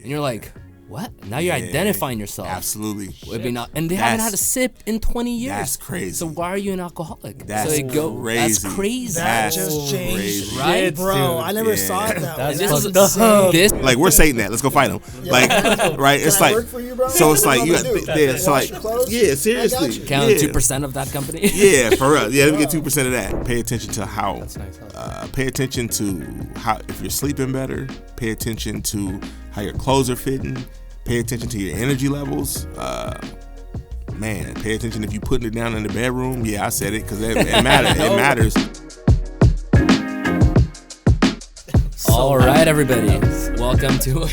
and you're like, what? Now you're identifying yourself. Absolutely. And they haven't had a sip in 20 years. That's crazy. So why are you an alcoholic? That's crazy. That's crazy. That just changed, crazy. Right? Bro, I never saw it that way. This like, we're Satan that. Let's go fight him. Like, right? It's Can I like, work for you, bro? so it's like, What am I gonna do? so like, Wash your clothes? yeah, seriously. I got you. count Yeah. 2% of that company. Yeah, for real. Yeah, let me get 2% of that. Pay attention to how. That's nice. Pay attention to how, if you're sleeping better. Pay attention to how your clothes are fitting. Pay attention to your energy levels. Man, pay attention if you putting it down in the bedroom. Yeah, I said it because it matters. It matters. All right, everybody. Welcome to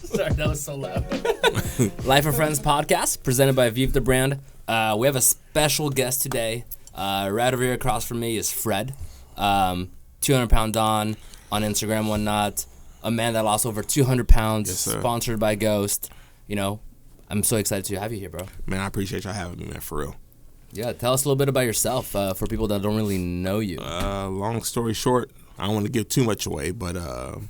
Sorry, that was so loud. Life of Friends podcast presented by Vive the Brand. We have a special guest today. Right over here across from me is Fred, 200-pound Don on Instagram, whatnot. A man that lost over 200 pounds, Yes, sir. sponsored by Ghost. You know, I'm so excited to have you here, bro. Man, I appreciate y'all having me, man, for real. Yeah, tell us a little bit about yourself for people that don't really know you. Long story short, I don't want to give too much away, but No,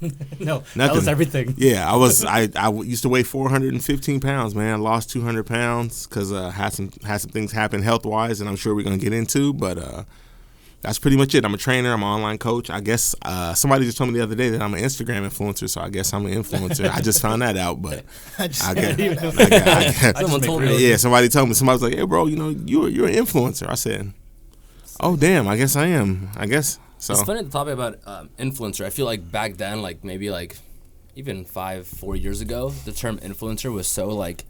that nothing. was everything. Yeah, I used to weigh 415 pounds, man. I lost 200 pounds because had some things happen health wise, and I'm sure we're gonna get into. But that's pretty much it. I'm a trainer. I'm an online coach. I guess somebody just told me the other day that I'm an Instagram influencer, so I guess I'm an influencer. I just found that out, but I guess Someone told me. yeah, somebody told me. Somebody was like, "Hey, bro, you know, you're an influencer." I said, "Oh, damn, I guess I am. I guess." So It's funny to talk about influencer. I feel like back then, like maybe like even 4 years ago, the term influencer was so like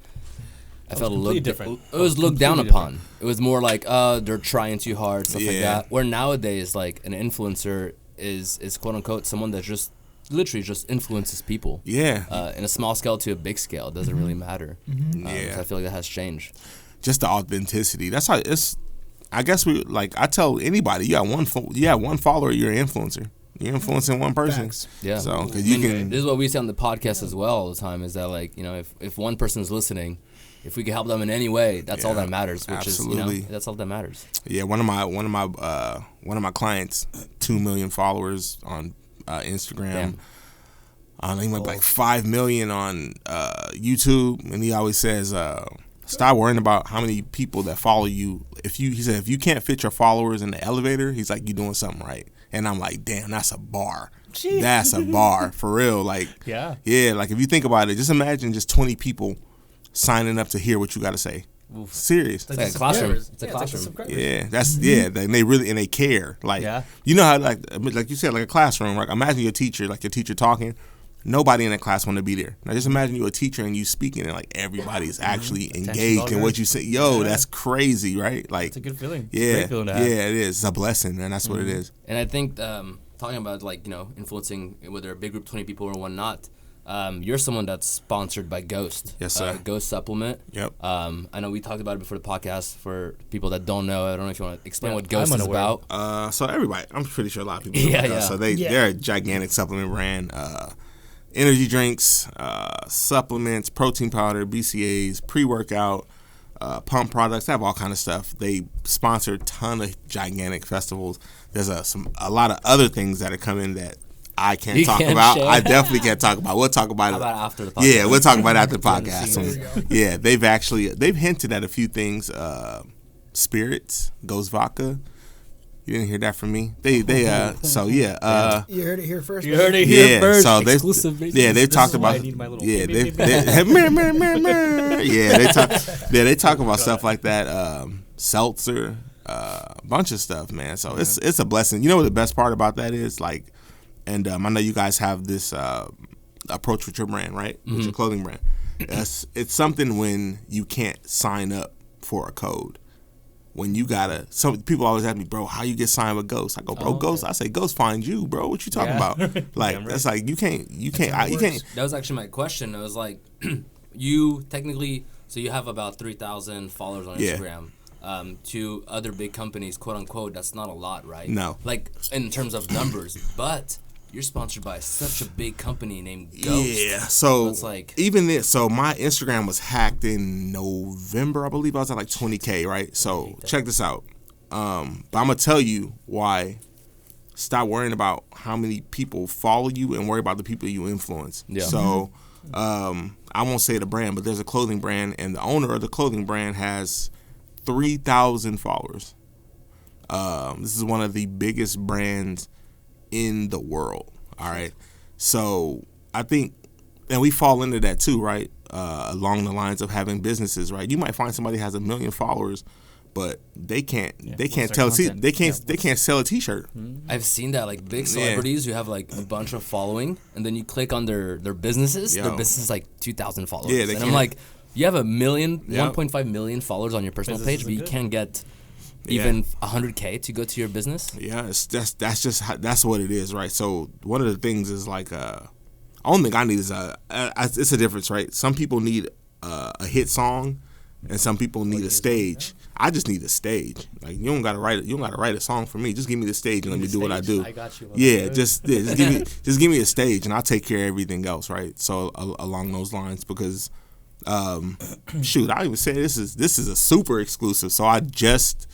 I felt completely different. It was looked down Completely upon. It was more like they're trying too hard, stuff like Yeah. that. Where nowadays, like an influencer is quote unquote someone that just literally just influences people. yeah, In a small scale to a big scale, it doesn't really matter. Yeah. So I feel like that has changed. just the authenticity. That's how it's. I guess I tell anybody, you got one follower, you're an influencer. You're influencing one person. Facts. Yeah. So because I you mean, can. This is what we say on the podcast as well all the time. Is that like if one person's listening, if we can help them in any way, that's all Yeah, that matters. Which absolutely. is that's all that matters. Yeah, one of my clients, 2 million followers on Instagram. Damn. He went like 5 million on YouTube, and he always says, "Stop worrying about how many people that follow you. He said, if you can't fit your followers in the elevator, he's like, you're doing something right." And I'm like, damn, that's a bar. Jeez. That's a bar for real. Like, Yeah. like if you think about it, just imagine just 20 people signing up to hear what you got to say. Serious. It's like a classroom. It's a classroom. Yeah, that's and they really and they care. Like, Yeah. you know how like you said, like a classroom. Right? Imagine your teacher talking. Nobody in that class want to be there. Now just imagine you're a teacher and you speaking and like everybody's actually engaged in what you say. Yo, that's crazy, right? Like, It's a good feeling. It's a yeah, great feeling to have. yeah, it is. It's a blessing, and that's what it is. And I think talking about like influencing whether a big group, 20 people or whatnot. You're someone that's sponsored by Ghost. Yes, sir. Ghost supplement. Yep. I know we talked about it before the podcast. For people that don't know, I don't know if you want to explain Yeah, what Ghost I'm is unaware. about. So everybody, I'm pretty sure a lot of people know Yeah, about that. yeah. So they're a gigantic supplement brand. Energy drinks, supplements, protein powder, BCAAs, pre-workout, pump products. They have all kind of stuff. They sponsor a ton of gigantic festivals. There's a lot of other things that are coming that I can't talk about. share. I definitely can't talk about. We'll talk about How it. about after the podcast? Yeah, we'll talk about it after the podcast. There you go. Yeah, they've hinted at a few things. Spirits, Ghost Vodka. You didn't hear that from me. So yeah. You heard it here first. You man. heard it here Yeah, first. so they Exclusively. they've This talked is why about I need my little yeah beep, they beep, yeah they talk about stuff like that, seltzer, a bunch of stuff, man. So it's a blessing. You know what the best part about that is, like, and I know you guys have this approach with your brand, right? With your clothing brand. It's something when you can't sign up for a code. When you gotta, some people always ask me, bro, how you get signed with Ghost? I go, bro, Ghost. I say, Ghost finds you, bro. What you talking about? Like, that's like you can't. That was actually my question. It was like, you technically, so you have about 3,000 followers on Yeah. Instagram. To other big companies, quote unquote, that's not a lot, right? No. Like in terms of numbers, but you're sponsored by such a big company named Ghost. Yeah, so it's like even this. So my Instagram was hacked in November, I believe. I was at like 20K, right? So check this out. But I'm gonna tell you why stop worrying about how many people follow you and worry about the people you influence. Yeah. So I won't say the brand, but there's a clothing brand, and the owner of the clothing brand has 3,000 followers. This is one of the biggest brands in the world. All right. So I think, and we fall into that too, right? Along the lines of having businesses, right? You might find somebody has 1 million followers, but they can't sell a T-shirt. I've seen that, like big celebrities who have like a bunch of following, and then you click on their businesses. Their business is like 2,000 followers. Yeah, and I'm like, you have 1.5 million followers on your personal page, but you can't get even 100K to go to your business. Yeah, that's what it is, right? So one of the things is like, only thing I need is it's a difference, right? Some people need a hit song, and some people need a stage. I just need a stage. Like, you don't gotta write a song for me. Just give me the stage and let me do what I do. I got you. Yeah, just give me a stage and I'll take care of everything else, right? So along those lines, because shoot, I even say this is a super exclusive. So I just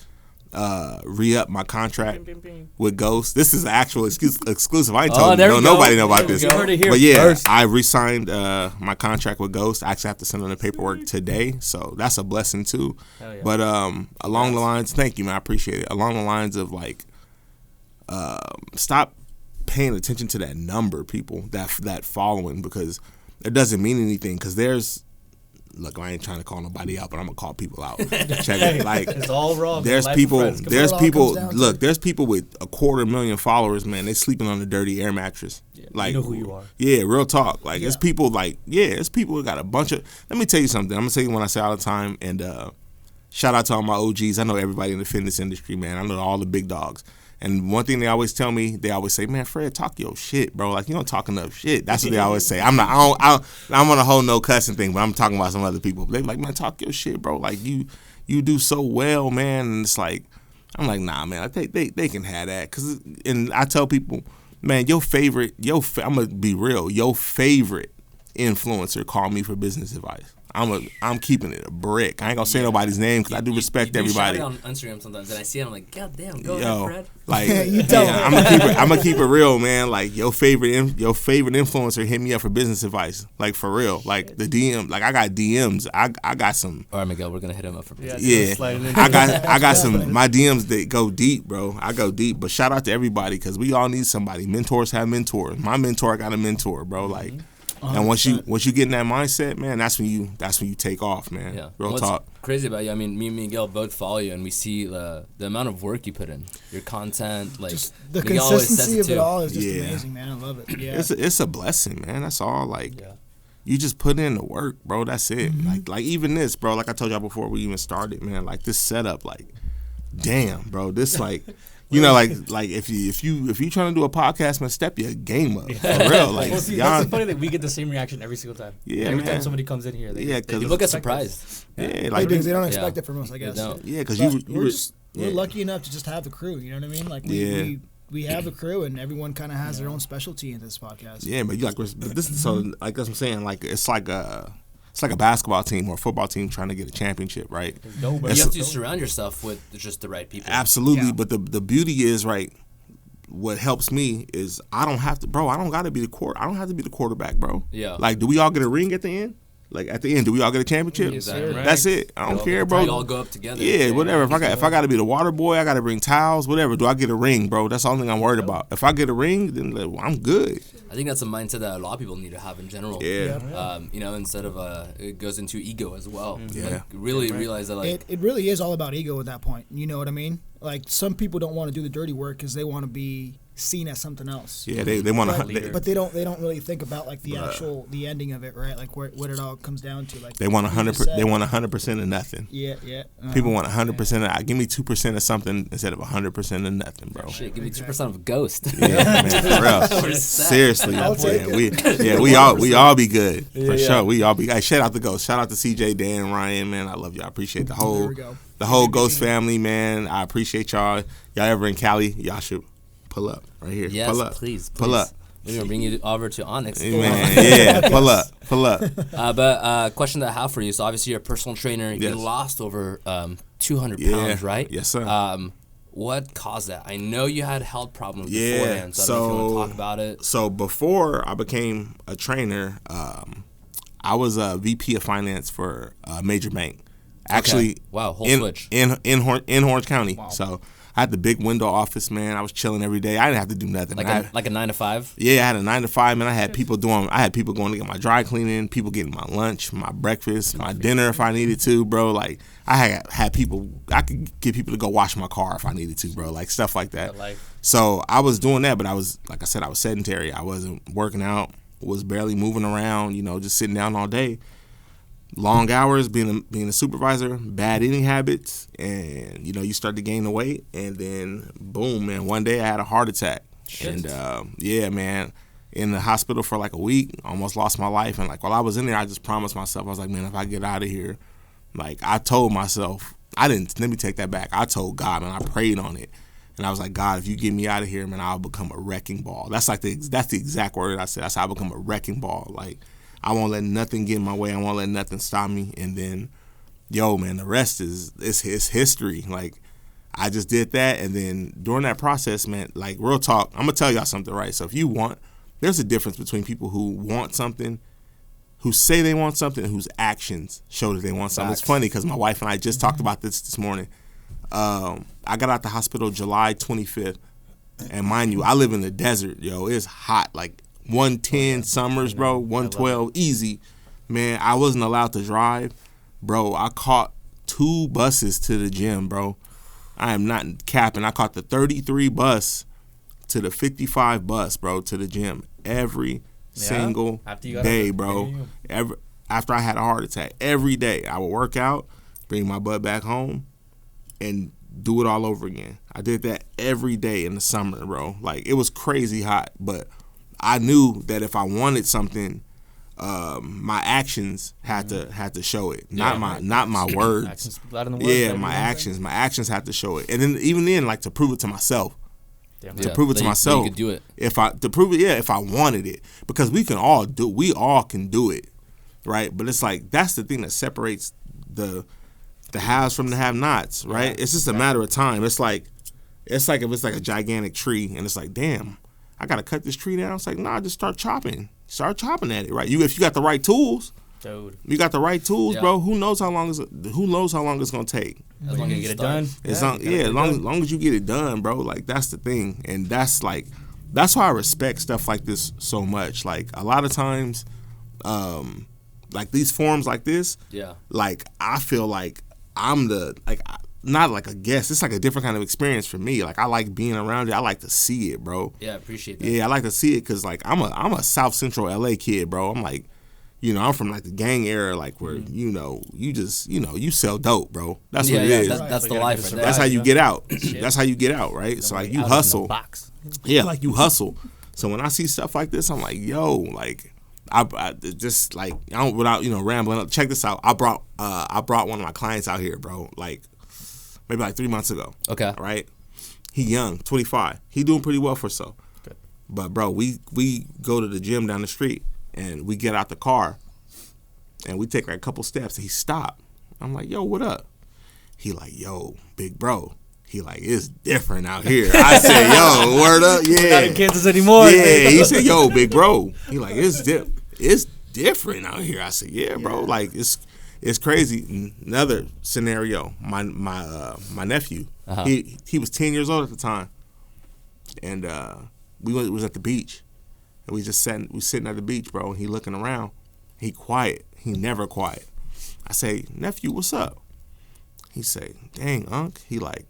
re-up my contract with Ghost. This is an actual exclusive. I ain't told nobody know about this. But yeah, I re-signed my contract with Ghost. I actually have to send in the paperwork today, so that's a blessing too. Yeah. But along the lines, thank you, man. I appreciate it. Along the lines of like, stop paying attention to that number, people, that following, because it doesn't mean anything. Because look, I ain't trying to call nobody out, but I'm gonna call people out. Check it. Like, it's all wrong. There's people. Look, there's people with 250,000 followers, man. They sleeping on a dirty air mattress. Yeah, like, you know who you are. Yeah, real talk. Like, it's people it's people who got a bunch of. Let me tell you something. I'm gonna tell you when I say all the time. And shout out to all my OGs. I know everybody in the fitness industry, man. I know all the big dogs. And one thing they always tell me, they always say, "Man, Fred, talk your shit, bro. Like, you don't talk enough shit." That's what they always say. I'm on a whole no cussing thing, but I'm talking about some other people. They like, "Man, talk your shit, bro. Like, you do so well, man." And it's like, I'm like, nah, man. They can have that. And I tell people, man, I'm gonna be real. Your favorite influencer called me for business advice. I'm keeping it a brick. I ain't gonna say nobody's name because I do respect everybody. You shout it on Instagram sometimes, and I see it. I'm like, God damn, go ahead, Fred. Like, I'm gonna keep it real, man. Like, your favorite influencer hit me up for business advice. Like, for real. Like, the DM. Like, I got DMs. I got some. All right, Miguel, we're gonna hit him up for business. Yeah, I got some. My DMs that go deep, bro. I go deep. But shout out to everybody, because we all need somebody. Mentors have mentors. My mentor got a mentor, bro. Like. And once you get in that mindset, man, that's when you take off, man. Yeah. Real talk. Crazy about you. I mean, me and Miguel both follow you, and we see the amount of work you put in, your content, like just the Miguel consistency of it all is just amazing, man. I love it. Yeah, it's a blessing, man. That's all. Like, you just put in the work, bro. That's it. Mm-hmm. Like even this, bro. Like I told y'all before we even started, man. Like, this setup, like, damn, bro. This like. You know, like if you trying to do a podcast, man, step your game up for real. Like, well, see, that's funny that we get the same reaction every single time. Yeah, every time somebody comes in here, they look at surprised. Yeah, like, because they don't expect it from us, I guess. Yeah, because we're lucky enough to just have the crew. You know what I mean? Like, we have a crew, and everyone kind of has their own specialty in this podcast. Yeah, but you like this. So like that's what I'm saying. Like, it's like a basketball team or a football team trying to get a championship, right? You have to surround yourself with just the right people. Absolutely, but the beauty is, right, what helps me is I don't have to be the quarterback, bro. Yeah. Like, do we all get a ring at the end? Like, at the end, do we all get a championship? Exactly. Right. That's it. I don't care, bro. We all go up together. Yeah, whatever. If I got to be the water boy, I got to bring towels, whatever. Do I get a ring, bro? That's the only thing I'm worried about. If I get a ring, then I'm good. I think that's a mindset that a lot of people need to have in general. Yeah. Instead of it goes into ego as well. Yeah. Like, really realize that, like, it really is all about ego at that point. You know what I mean? Like, some people don't want to do the dirty work because they want to be seen as something else. Yeah, they want to. But they don't really think about, like, the ending of it, right? Like, what it all comes down to. Like, they want 100%. They want 100% of nothing. Yeah. People want 100% of. Give me 2% of something instead of 100% of nothing, bro. Shit, give me 2% of Ghost. Yeah, man, for real. Seriously, we all be good for sure. We all be. Hey, shout out to Ghost. Shout out to CJ, Dan, Ryan, man. I love y'all. I appreciate the whole Ghost family, man. I appreciate y'all. Y'all ever in Cali? Y'all should pull up right here. Yes, pull up. Please. Pull up. We're gonna bring you over to Onyx. Man, yeah, pull up. But question that I have for you. So obviously you're a personal trainer. Yes. You lost over 200 pounds, right? Yes, sir. What caused that? I know you had health problems beforehand, so I don't know if you want to talk about it. So before I became a trainer, I was a VP of finance for a major bank. Actually, okay. Wow, whole switch. In Orange County. Wow. So I had the big window office, man. I was chilling every day. I didn't have to do nothing. Like a 9 to 5? Yeah, I had a 9 to 5, man. I had people going to get my dry cleaning, people getting my lunch, my breakfast, my dinner if I needed to, bro. Like, I had people, I could get people to go wash my car if I needed to, bro. Like, stuff like that. So I was doing that, but I was, like I said, I was sedentary. I wasn't working out, was barely moving around, just sitting down all day. Long hours, being a supervisor, bad eating habits, and you start to gain the weight, and then boom, man, one day I had a heart attack. Shit. And yeah, man, in the hospital for like a week, almost lost my life. And like while I was in there, I just promised myself, I was like, man, if I get out of here, like I told myself, let me take that back. I told God, man, I prayed on it. And I was like, God, if you get me out of here, man, I'll become a wrecking ball. That's the exact word I said. I said, I'll become a wrecking ball. Like, I won't let nothing get in my way. I won't let nothing stop me. And then, man, the rest is history. Like, I just did that. And then during that process, man, like, real talk, I'm going to tell y'all something, right? So if there's a difference between people who want something, who say they want something, and whose actions show that they want something. Facts. It's funny because my wife and I just talked about this morning. I got out the hospital July 25th. And mind you, I live in the desert, It's hot, like 110 summers, bro, 112, easy. Man, I wasn't allowed to drive. Bro, I caught 2 buses to the gym, bro. I am not capping. I caught the 33 bus to the 55 bus, bro, to the gym every single day, bro. After I had a heart attack, every day I would work out, bring my butt back home, and do it all over again. I did that every day in the summer, bro. Like, it was crazy hot, but I knew that if I wanted something, my actions had to show it, not my words. My actions had to show it, and then even then, like to prove it to myself, myself, you could do it. If I wanted it, because we all can do it, right? But it's like that's the thing that separates the haves from the have-nots, right? Yeah, it's just a matter of time. It's like if it's like a gigantic tree, and it's like, damn, I gotta cut this tree down. It's like, nah, just start chopping. Start chopping at it, right? If you got the right tools, dude. You got the right tools, bro. Who knows how long it's gonna take? As long as you get it done. As long as you get it done, bro. Like, that's the thing, and that's why I respect stuff like this so much. Like, a lot of times, like these forums like this, like I feel like I'm not like a guest. It's like a different kind of experience for me. Like, I like being around it. I like to see it, bro. Yeah, I appreciate that. Yeah, I like to see it because, like, I'm a South Central LA kid, bro. I'm like, I'm from like the gang era, like where you sell dope, bro. That's what it is. That's the life. That's how you get out. That's how you get out, right? So like you hustle. Yeah, like you hustle. So when I see stuff like this, I'm like, yo, like I just like I don't without rambling. Check this out. I brought one of my clients out here, bro. Like maybe like 3 months ago. Okay. Right. He young, 25. He doing pretty well for himself. Good. But bro, we go to the gym down the street. And we get out the car, and we take like a couple steps, and he stopped. I'm like, yo, what up? He like, yo, big bro. He like, it's different out here. I said, yo, word up, yeah. We're not in Kansas anymore. Yeah, he said, yo, big bro. He like, it's different out here. I said, yeah, bro. Like, it's crazy. Another scenario, my nephew, he was 10 years old at the time, and we was at the beach. And we sitting at the beach, bro, and he looking around. He quiet. He never quiet. I say, nephew, what's up? He say, dang, Unc. He like,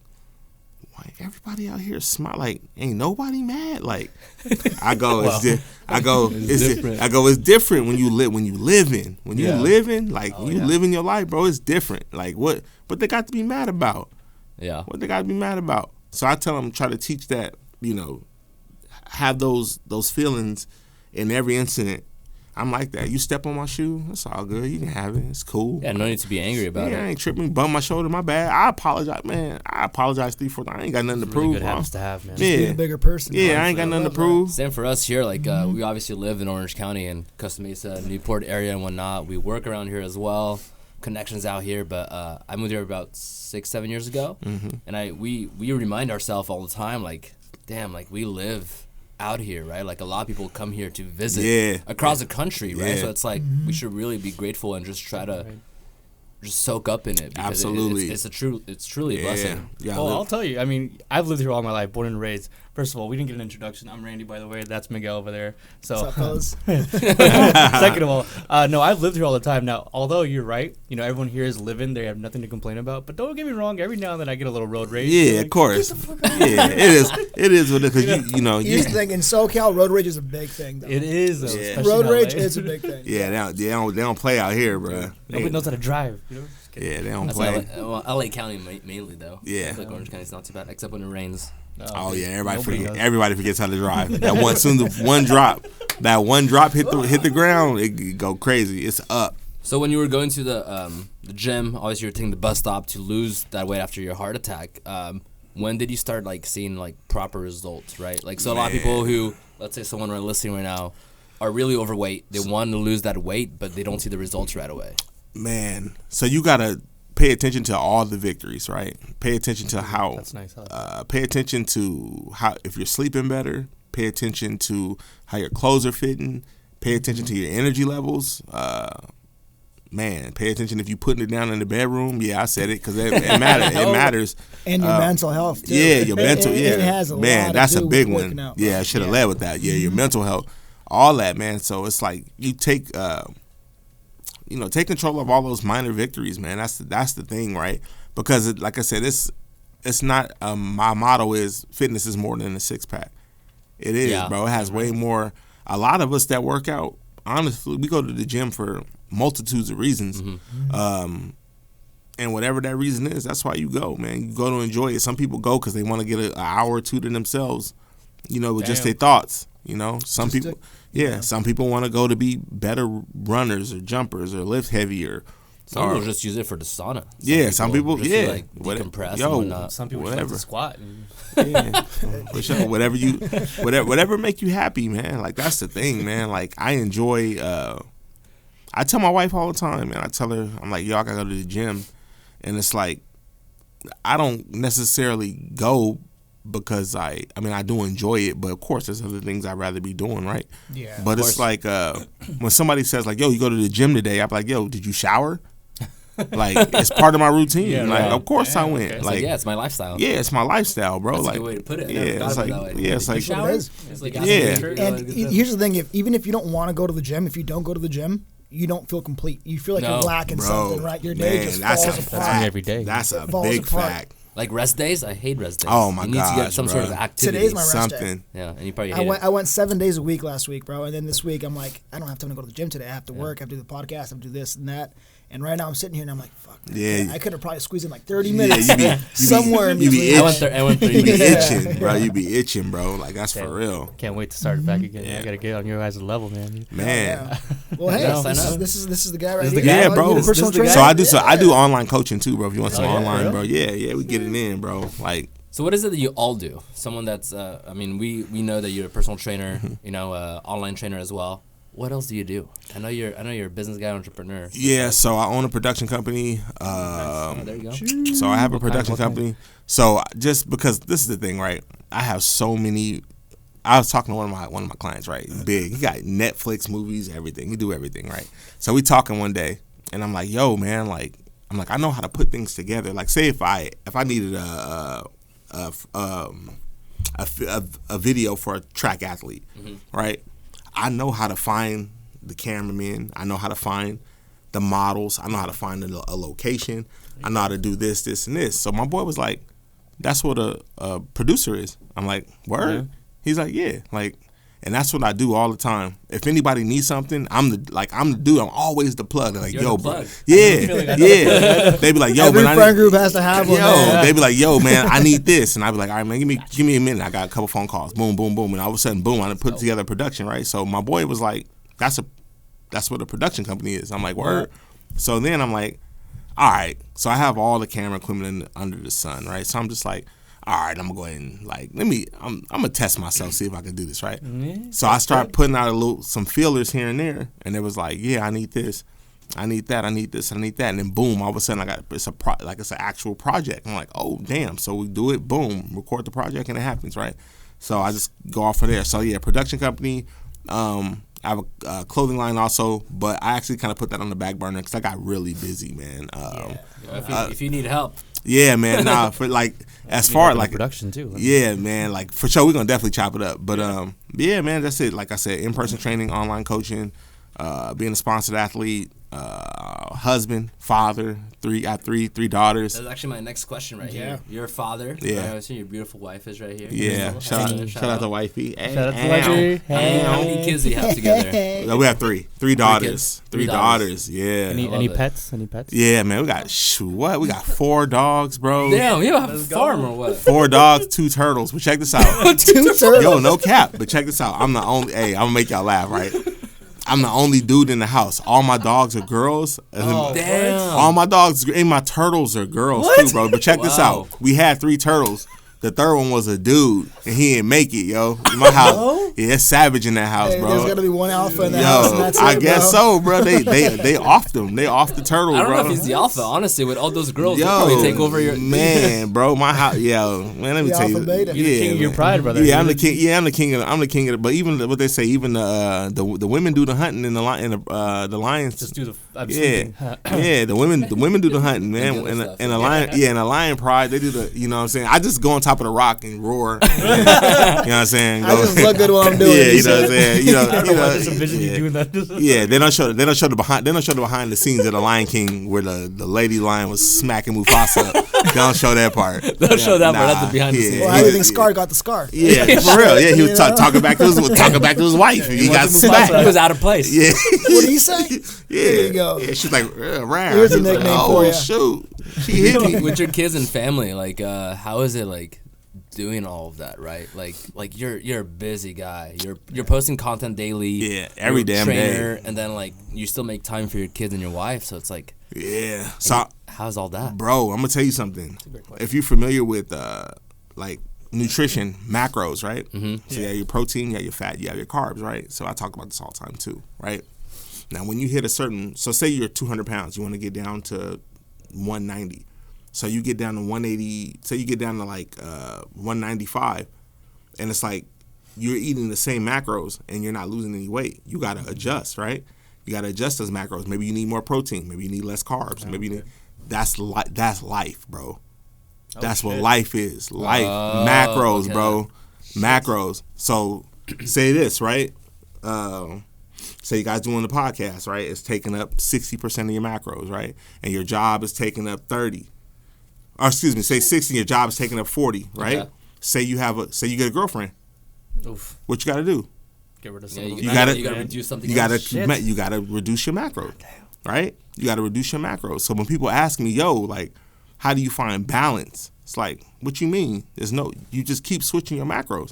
why everybody out here smile? Like, ain't nobody mad? Like, I go, it's different. It's different when you living. When you living, like living your life, bro, it's different. Like what they got to be mad about? Yeah. What they got to be mad about? So I tell them, try to teach that, have those feelings in every incident. I'm like that. You step on my shoe, it's all good. You can have it. It's cool. Yeah, no need to be angry about it. I ain't tripping. Bump my shoulder. My bad. I apologize, man. I apologize 3-4 times. I ain't got nothing to prove. Good habits to have, man. Just be a bigger person. Yeah, I ain't got nothing to prove. Same for us here. Like we obviously live in Orange County and Costa Mesa, Newport area and whatnot. We work around here as well. connections out here, but I moved here about 6-7 years ago, and we remind ourselves all the time, like, damn, like we live out here, right? Like a lot of people come here to visit across the country, right? So it's like we should really be grateful and just try to just soak up in it. Because Absolutely, it's truly a blessing. Yeah, well, I'll tell you. I mean, I've lived here all my life, born and raised. First of all, we didn't get an introduction. I'm Randy, by the way. That's Miguel over there. So, What's up, fellas? second of all, no, I've lived here all the time. Now, although you're right, you know, everyone here is living. They have nothing to complain about. But don't get me wrong. Every now and then I get a little road rage. Yeah, of course. Yeah, it is what it is. Because you know. Here's the thing. In SoCal, road rage is a big thing, though. It is, though. Yeah. Especially Road in rage LA. is a big thing. Yeah, they don't play out here, bro. Nobody knows how to drive. You know? Yeah, they don't That's play. LA County mainly though. Yeah. I feel like Orange County's not too bad, except when it rains. Oh yeah, Nobody knows. everybody forgets how to drive. That one drop hit the ground, it go crazy. It's up. So when you were going to the gym, obviously you were taking the bus stop to lose that weight after your heart attack. When did you start like seeing like proper results, right? Like so a lot of people who, let's say someone listening right now, are really overweight. They want to lose that weight, but they don't see the results right away. Man, so you gotta pay attention to all the victories, right? Pay attention to how. That's nice. Pay attention to how if you're sleeping better. Pay attention to how your clothes are fitting. Pay attention to your energy levels. Man, pay attention if you putting it down in the bedroom. Yeah, I said it because it matters. It matters. And your mental health, too. Yeah, your mental. It has a man, lot that's to a do big with one. working out. Yeah, I should have led with that. Yeah, your mental health, all that, man. So it's like you take. Take control of all those minor victories, man. That's the thing, right? Because, like I said, it's not. My motto is fitness is more than a six pack. It is, bro. It has way more. A lot of us that work out, honestly, we go to the gym for multitudes of reasons, and whatever that reason is, that's why you go, man. You go to enjoy it. Some people go because they want to get an hour or two to themselves, with just their thoughts. Some people. Some people want to go to be better runners or jumpers or lift heavier. Some people just use it for the sauna. Some people just to, like, decompress and whatnot. Some people whatever. just squat. For sure. Whatever make you happy, man. Like that's the thing, man. Like I enjoy. I tell my wife all the time, man. I tell her, I'm like, yo, I gotta go to the gym, and it's like, I don't necessarily go because I do enjoy it, but of course there's other things I'd rather be doing, right? Yeah. But it's like when somebody says like, yo, you go to the gym today, I'm like, yo, did you shower? Like it's part of my routine. Yeah, like right. of course I went. Okay. It's like, it's my lifestyle. Yeah, it's my lifestyle, bro. That's like a good way to put it. I Yeah, never thought it's about like it that way. yeah, it's You like shower? it is. It's like Yeah. And here's the thing: even if you don't want to go to the gym, if you don't go to the gym, you don't feel complete. You feel like No. you're lacking Bro, something, right? Your day man, just that's falls a apart. fact. every day. That's a Falls big apart. fact. Like rest days, I hate rest days. Oh, my You need to get gosh, some sort of bro. activity. Today's my rest day. Something. Yeah, and you probably I hate went, it. I went 7 days a week last week, bro. And then this week, I'm like, I don't have time to go to the gym today. I have to work. I have to do the podcast. I have to do this and that. And right now, I'm sitting here and I'm like, fuck. Man, Yeah. I could have probably squeezed in like 30 Yeah, minutes you be somewhere in you be between. itching. I went 3 You be minutes. itching, bro. You be itching, bro. Like that's for real, Can't wait to start it back again. Yeah. I gotta get on your guys' level, man. man. Yeah. Well, hey, No, this I know. is the guy right This is here. the guy. Yeah, You bro. need a This personal is the guy. trainer? So I do online coaching too, bro. If you want some yeah, online, for bro. Yeah, we get it in, bro. Like So what is it that you all do? Someone that's, we know that you're a personal trainer, online trainer as well. What else do you do? I know you're a business guy, entrepreneur. yeah. So I own a production company. There you go. So I have a production what kind? company. So just because this is the thing, right? I have so many. I was talking to one of my clients, right? Big. He got Netflix, movies, everything. He do everything, right? So we talking one day, and I'm like, yo, man, like, I know how to put things together. Like, say if I needed a video for a track athlete, right? I know how to find the cameraman. I know how to find the models. I know how to find a location. I know how to do this, and this. So my boy was like, that's what a producer is. I'm like, word? Yeah. He's like, yeah. Like, and that's what I do all the time. If anybody needs something, I'm the dude. I'm always the plug. They're like, You're yo, the bro. plug. Yeah. They be like, yo, Every man, friend group has to have one. yo, man. they be like, yo, man, I need this, and I be like, all right, man, give me a minute. I got a couple phone calls, boom, boom, boom, and all of a sudden, boom, I done put together a production, right? So my boy was like, that's what a production company is. I'm like, word. So then I'm like, all right. So I have all the camera equipment under the sun, right? So I'm just like, all right, I'm gonna go ahead and like I'm gonna test myself, see if I can do this, right? So I start putting out some feelers here and there, and it was like, yeah, I need this. I need that, I need this, I need that, and then boom, all of a sudden I got it's an actual project. I'm like, oh damn, so we do it, boom, record the project, and it happens, right? So I just go off from there. So yeah, production company. I have a clothing line also, but I actually kind of put that on the back burner because I got really busy, man. If you need help. Yeah, man. Nah, for like as far as like production too. Yeah, man. Like for sure, we're gonna definitely chop it up. But yeah, man. That's it. Like I said, in-person training, online coaching, being a sponsored athlete, husband, father, three daughters. That's actually my next question right here. Yeah. You're a father. Yeah. Right? So your beautiful wife is right here. Yeah. Shout out to wifey. Shout out to wifey. How many kids do you have together? No, we have three daughters. Three daughters. Yeah. Any pets? Any pets? Yeah, man. We got We got 4 dogs, bro. Damn, you have a farm or what? 4 dogs, 2 turtles. But check this out. 2 turtles. Yo, no cap. But check this out. I'm the only. Hey, I'm gonna make y'all laugh, right? I'm the only dude in the house. All my dogs are girls. Damn. All my dogs and my turtles are girls too, bro. But check this out. We had 3 turtles. The third one was a dude, and he didn't make it, yo. In my house, yeah, it's savage in that house, Hey, bro. there's gonna be one alpha in the house, and that's I it, guess bro. so, bro. They off them. They off the turtle, I don't bro. know if he's the alpha. Honestly, with all those girls, Yo, they'll probably take over your man, bro. My house, yo, man. Let me The tell you, alpha beta. You're the king of your pride, brother. Yeah, I'm the king. Yeah, I'm the king of. I'm the king of. But even what they say, even the women do the hunting and the lions. Just do the. I'm Yeah, sleeping. yeah. The women do the hunting, man. They do And the stuff, a lion, and a lion pride, they do the. You know what I'm saying? I just go on top of the rock and roar. You know what I'm saying? I just look good while I'm doing Yeah, it. you know what I'm saying? You know, I don't know why I just envision you yeah. doing that. Yeah, they don't show the behind the scenes of the Lion King where the lady lion was smacking Mufasa. They don't show that part. They'll show that part. That's the behind the scenes. Well, how do you think Scar got the scar? Yeah, for real. Yeah, he was talking back to his wife. He got smacked. He was out of place. Yeah. What do you say? Yeah. There you go. Yeah, she's like, round. Here's a nickname for ya. Shoot. She hit me. With your kids and family, like, how is it like doing all of that, right? Like you're a busy guy. You're posting content daily. Yeah, every you're a damn trainer, day. and then like you still make time for your kids and your wife. So it's like, Yeah. So, how's all that? bro, I'm gonna tell you something. If you're familiar with like nutrition, macros, right? Mm-hmm. So you have your protein, you have your fat, you have your carbs, right? So I talk about this all the time too, right? Now, when you hit a certain, so say you're 200 pounds, you want to get down to 190. So you get down to 180, say you get down to like 195, and it's like you're eating the same macros and you're not losing any weight. You got to adjust, right? You got to adjust those macros. Maybe you need more protein. Maybe you need less carbs. Maybe you need, that's life, bro. That's what life is. Life. Macros, okay. bro. Macros. So say this, right? Say you guys doing the podcast, right? It's taking up 60% of your macros, right? And your job is taking up 30. Or excuse me, say 60, your job is taking up 40, right? Okay. Say you get a girlfriend. Oof. What you got to do? Get rid of Yeah, some of you them. You gotta reduce something. You gotta else. you gotta reduce your macros, right? You gotta reduce your macros. So when people ask me, yo, like, how do you find balance? It's like, what you mean? You just keep switching your macros.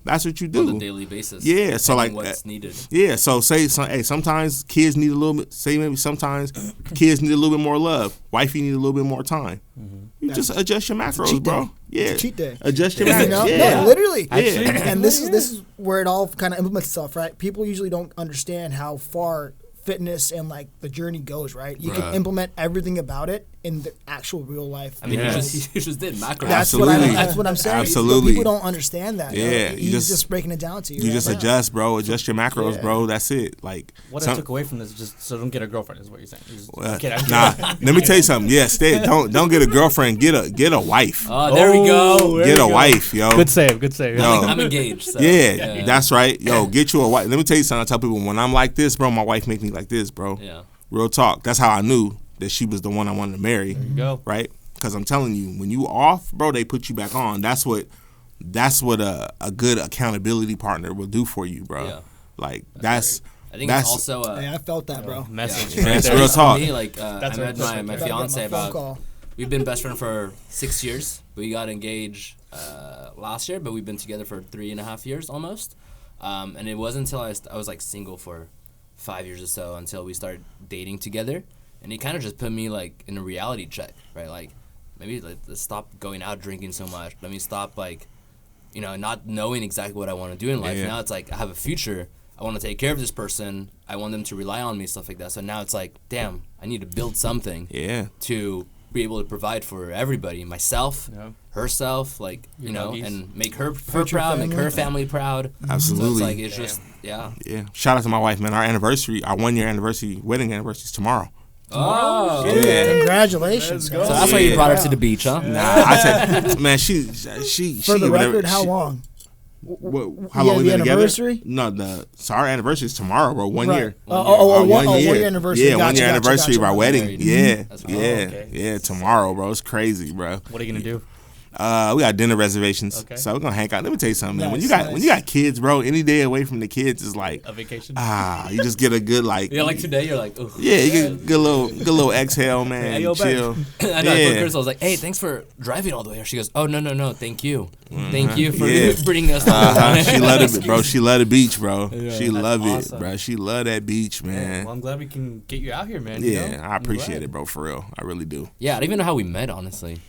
That's what you do on a daily basis. Yeah, so depending like what's needed. Yeah, so sometimes kids need a little bit. Say maybe sometimes kids need a little bit more love. Wifey need a little bit more time. Mm-hmm. You just adjust your macros, cheat bro. day. Yeah, It's a cheat day. Adjust your You macros. know? Yeah. No, literally. Actually, And this is where it all kind of implements itself, right? People usually don't understand how far fitness and like the journey goes, right? You can implement everything about it in the actual real life. I mean, Yes. you just did macros. Absolutely. That's what I'm saying. Absolutely. But people don't understand that. Yeah, He's you just, just- breaking it down to you. You right just now. adjust, bro. Adjust your macros, Yeah. bro. That's it. Like What I took away from this is just so don't get a girlfriend is what you're saying. I'm kidding. nah, let me tell you something. Yeah, don't get a girlfriend. Get a wife. Oh, there we go. there Get you a go. wife, yo. Good save. Good save. Yo. I'm engaged. So, Yeah, that's right. Yo, get you a wife. Let me tell you something. I tell people when I'm like this, bro, my wife make me like this, bro. Yeah. Real talk. That's how I knew that she was the one I wanted to marry. There you go. Right? Because I'm telling you, when you off, bro, they put you back on. That's what a good accountability partner will do for you, bro. Yeah. Like that's I think that's it's also Hey, I felt that, bro. Message. Yeah. right That's there. real talk. For me, like I That's met right. my Gotta get fiance my phone about. call. We've been best friends for 6 years. We got engaged last year, but we've been together for 3.5 years almost. And it wasn't until I was like single for 5 years or so until we started dating together. And he kind of just put me like in a reality check, right? Like maybe let's stop going out drinking so much. Let me stop like, not knowing exactly what I want to do in life. Yeah. Now it's like I have a future. I want to take care of this person. I want them to rely on me, stuff like that. So now it's like, damn, I need to build something to be able to provide for everybody, myself, herself, like, you know, and make her proud, make her family proud. Absolutely. So it's like, it's just, yeah. Shout out to my wife, man. Our 1 year anniversary, wedding anniversary is tomorrow. Oh, yeah. Congratulations. So that's why you brought her to the beach, huh? Nah, I said, man, she For the record, how long? How long we been anniversary? Together? No, so our anniversary is tomorrow, bro. 1 year. One year anniversary. Yeah, 1 year anniversary of our wedding. Yeah, Okay. yeah, tomorrow, bro. It's crazy, bro. What are you gonna do? We got dinner reservations, so we're gonna hang out. Let me tell you something, man. When you got kids, bro, any day away from the kids is like A vacation. you just get a good like. Yeah, like today, you're like, oh. Yeah, you get a good little exhale, man. Hey, yo, chill. I know. I told Chris, I was like, hey, thanks for driving all the way here. She goes, oh no, thank you, thank you for bringing us. She loved it, bro. She loved the beach, bro. She loved awesome. it, bro. She loved that beach, man. Well, I'm glad we can get you out here, man. Yeah, you know? I appreciate it, bro. For real, I really do. Yeah, I don't even know how we met, honestly.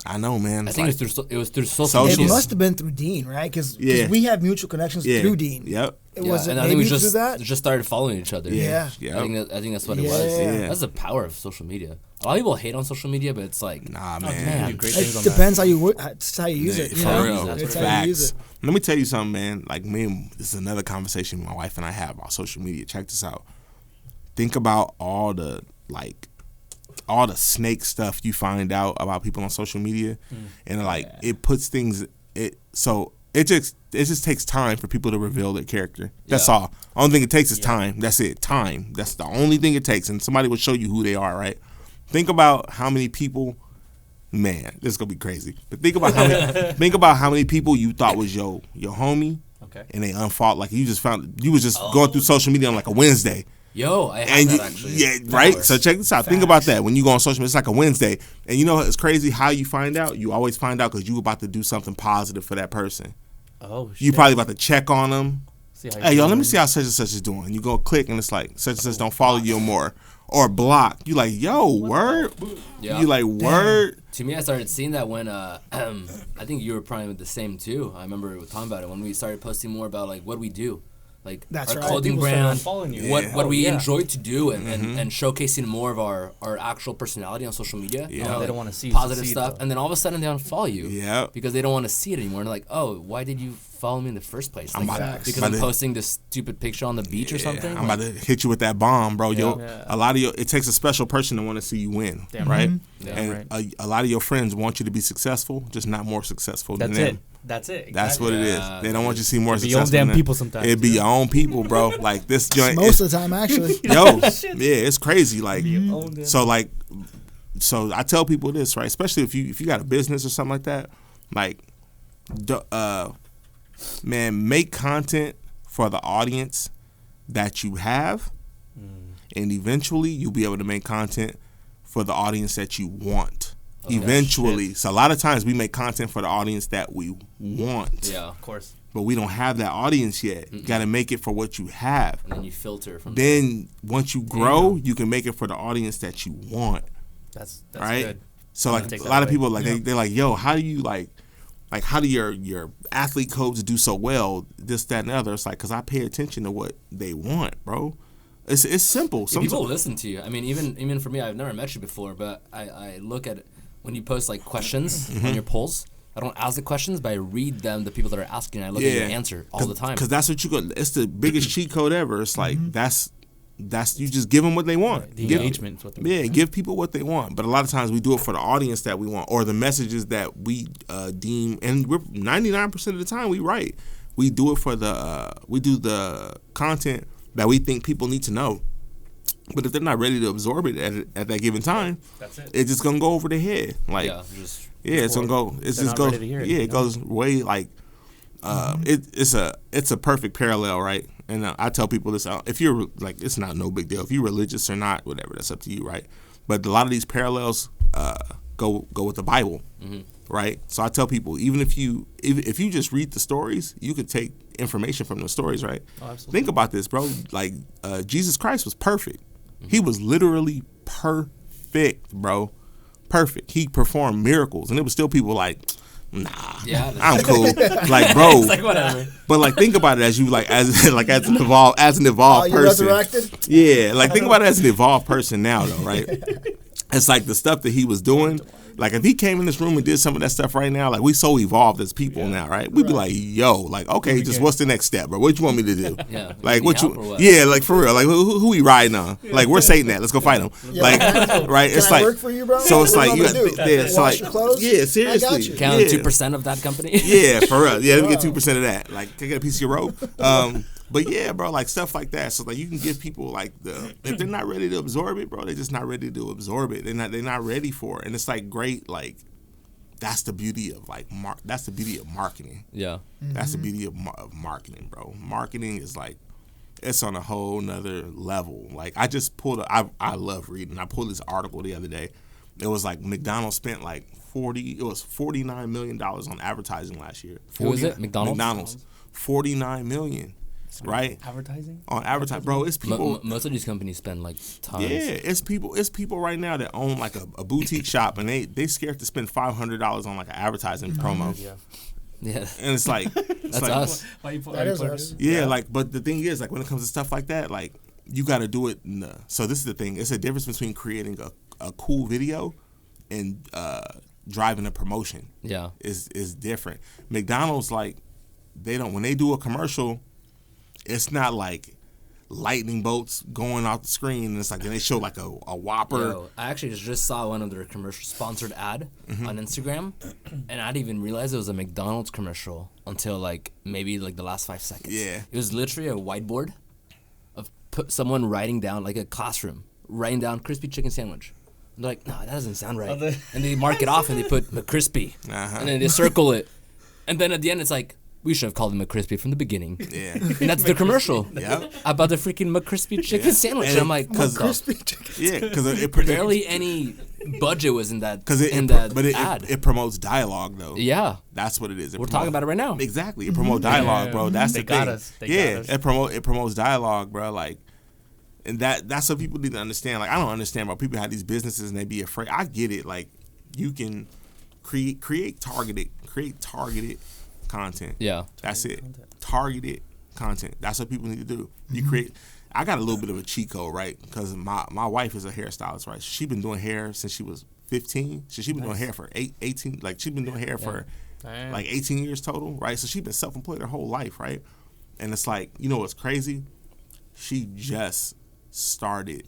I know, man. I think it was through social It media. must have been through Dean, right? Because Yeah. we have mutual connections through Dean. Yep. Was it and I think we maybe just through that? just started following each other. Yeah. Yeah. I think that's what it Yeah. was. Yeah. That's the power of social media. A lot of people hate on social media, but it's like, Nah, man. man. Do great things It on depends how you use it. For You know? real, It's how you use facts. it. Let me tell you something, man. Like this is another conversation my wife and I have about social media. Check this out. Think about all the snake stuff you find out about people on social media, and like it puts things. It just takes time for people to reveal their character. That's all. Only thing it takes is time. That's it. Time. That's the only thing it takes, and somebody will show you who they are. Right. Think about how many people. Man, this is gonna be crazy. But think about how many people you thought was your homie, and they unfollowed. Like you was just going through social media on like a Wednesday. Yo, I have that actually. Yeah, right. So check this out. Think about that. When you go on social media, it's like a Wednesday, and you know it's crazy how you find out. You always find out because you about to do something positive for that person. Oh, shit. You probably about to check on them. Hey, yo, let me doing. see how such and such is doing. You go click, and it's like such and such don't follow you more, or block. You like, yo, word. Yeah. You like, word. To me, I started seeing that when I think you were probably the same too. I remember talking about it when we started posting more about like what we do, like That's our right. clothing People started brand, following you. what we Yeah. enjoy to do, and showcasing more of our actual personality on social media. Yeah. You know, They like don't wanna see positive it, stuff, though. and then all of a sudden they unfollow you. Yep. Because they don't want to see it anymore. And they're like, oh, why did you follow me in the first place? Like, because about I'm to- posting this stupid picture on the beach or something. I'm about to hit you with that bomb, bro. Yeah. A lot of it takes a special person to want to see you win, Damn right? Yeah, And right. a lot of your friends want you to be successful, just not more successful That's than them. it. That's it. That's what it is. Yeah, They don't want you to see more It'd be your successful. own damn than them. people sometimes, It'd be yeah. your own people, bro. Like this joint. Most of the time, actually. Yo, yeah, it's crazy. Like, own damn so like, so I tell people this, right? Especially if you got a business or something like that, like, man, make content for the audience that you have, and eventually you'll be able to make content for the audience that you want. Eventually, so a lot of times we make content for the audience that we want. Yeah. Of course. But we don't have that audience yet. You got to make it for what you have. And then you filter from Then once you grow, you can make it for the audience that you want. That's right? good. So I'm like gonna take a that lot of away. people like they're like, yo, how do you like how do your athlete codes do so well? This, that, and the other. It's like because I pay attention to what they want, bro. It's simple. Yeah, people listen to you. I mean, even for me, I've never met you before, but I look at it when you post like questions on your polls. I don't ask the questions, but I read them. The people that are asking, I look at your answer all the time. Because that's what you go. It's the biggest cheat code ever. It's like that's you just give them what they want. The Give- engagement is what they Yeah, give people what they want. But a lot of times we do it for the audience that we want or the messages that we deem. And we're 99% of the time we write. We do it for we do the content that we think people need to know. But if they're not ready to absorb it at that given time, That's it. it's just gonna go over their head. Like it's gonna go. It's they're just not goes. ready to hear it, Yeah, you it know? goes way like. It's a perfect parallel, right? And I tell people this: if you're like, it's not no big deal if you're religious or not, whatever. That's up to you, right? But a lot of these parallels go with the Bible, right? So I tell people, even if you just read the stories, you could take information from the stories, right? Oh, absolutely. Think about this, bro. Like Jesus Christ was perfect. He was literally perfect, bro. Perfect. He performed miracles, and it was still people like, Nah, Yeah, I'm cool. Like, bro, it's like whatever. but like think about it as you like as an evolved Oh, you person. resurrected? Yeah, like think about it as an evolved person now though, right? It's like the stuff that he was doing. Like if he came in this room and did some of that stuff right now, like we so evolved as people now, right? We'd be like, yo, like okay, just what's the next step, bro? What you want me to do? Yeah. Like Need what help you? or what? Yeah, like for real, like who we riding on? Like where's Satan at? Let's go fight him. Like right? Can It's I like work for you, bro? so it's What like do you want me to got do? yeah, so Wash like your clothes? yeah, seriously, I got you. Count yeah. 2% of that company. Yeah, for real. Yeah, let me get 2% of that. Like, can I get a piece of your rope? But yeah, bro, like stuff like that. So like you can give people like if they're not ready to absorb it, bro, they're just not ready to absorb it. They're not ready for it. And it's like great, like that's the beauty of like that's the beauty of marketing. Yeah. That's the beauty of marketing, bro. Marketing is like it's on a whole nother level. Like I just pulled I love reading. I pulled this article the other day. It was like McDonald's spent like $49 million on advertising last year. Who was it? McDonald's? McDonald's. $49 million. Right? Advertising? On advertising. Bro, it's people Most of these companies spend like tons. yeah, it's people right now that own like a boutique shop and they scared to spend $500 on like an advertising promo. Yeah. Yeah. And it's like it's That's like, us. That is us. Yeah, like, but the thing is, like, when it comes to stuff like that, like, you got to do it. So this is the thing. It's a difference between creating a cool video and driving a promotion. Yeah. Is different. McDonald's, like, when they do a commercial, it's not like lightning bolts going off the screen. And it's like, they show like a Whopper. Yo, I actually just saw one of their commercial sponsored ad on Instagram, and I didn't even realize it was a McDonald's commercial until like maybe like the last 5 seconds. Yeah. It was literally a whiteboard of someone writing down like a classroom writing down crispy chicken sandwich. And they're like, no, that doesn't sound right. And they mark it off and they put McCrispy, and then they circle it, and then at the end it's like, we should have called him McCrispy from the beginning. Yeah. And that's the commercial. Yep. About the freaking McCrispy chicken sandwich. And I'm like, because it barely any budget was in that But ad. it promotes dialogue though. Yeah. That's what it is. We're talking about it right now. Exactly. It promotes dialogue, bro. That's They the got thing. us. They got us. It promotes dialogue, bro. Like, and that's what people need to understand. Like, I don't understand why people have these businesses and they be afraid. I get it. Like, you can create targeted content. Yeah. That's it. Targeted content. That's what people need to do. You create. I got a little bit of a cheat code, right? Because my wife is a hairstylist, right? She's been doing hair since she was 15. So she's been doing hair for 18. Like she's been doing hair for like 18 years total, right? So she's been self-employed her whole life, right? And it's like, you know what's crazy? She just started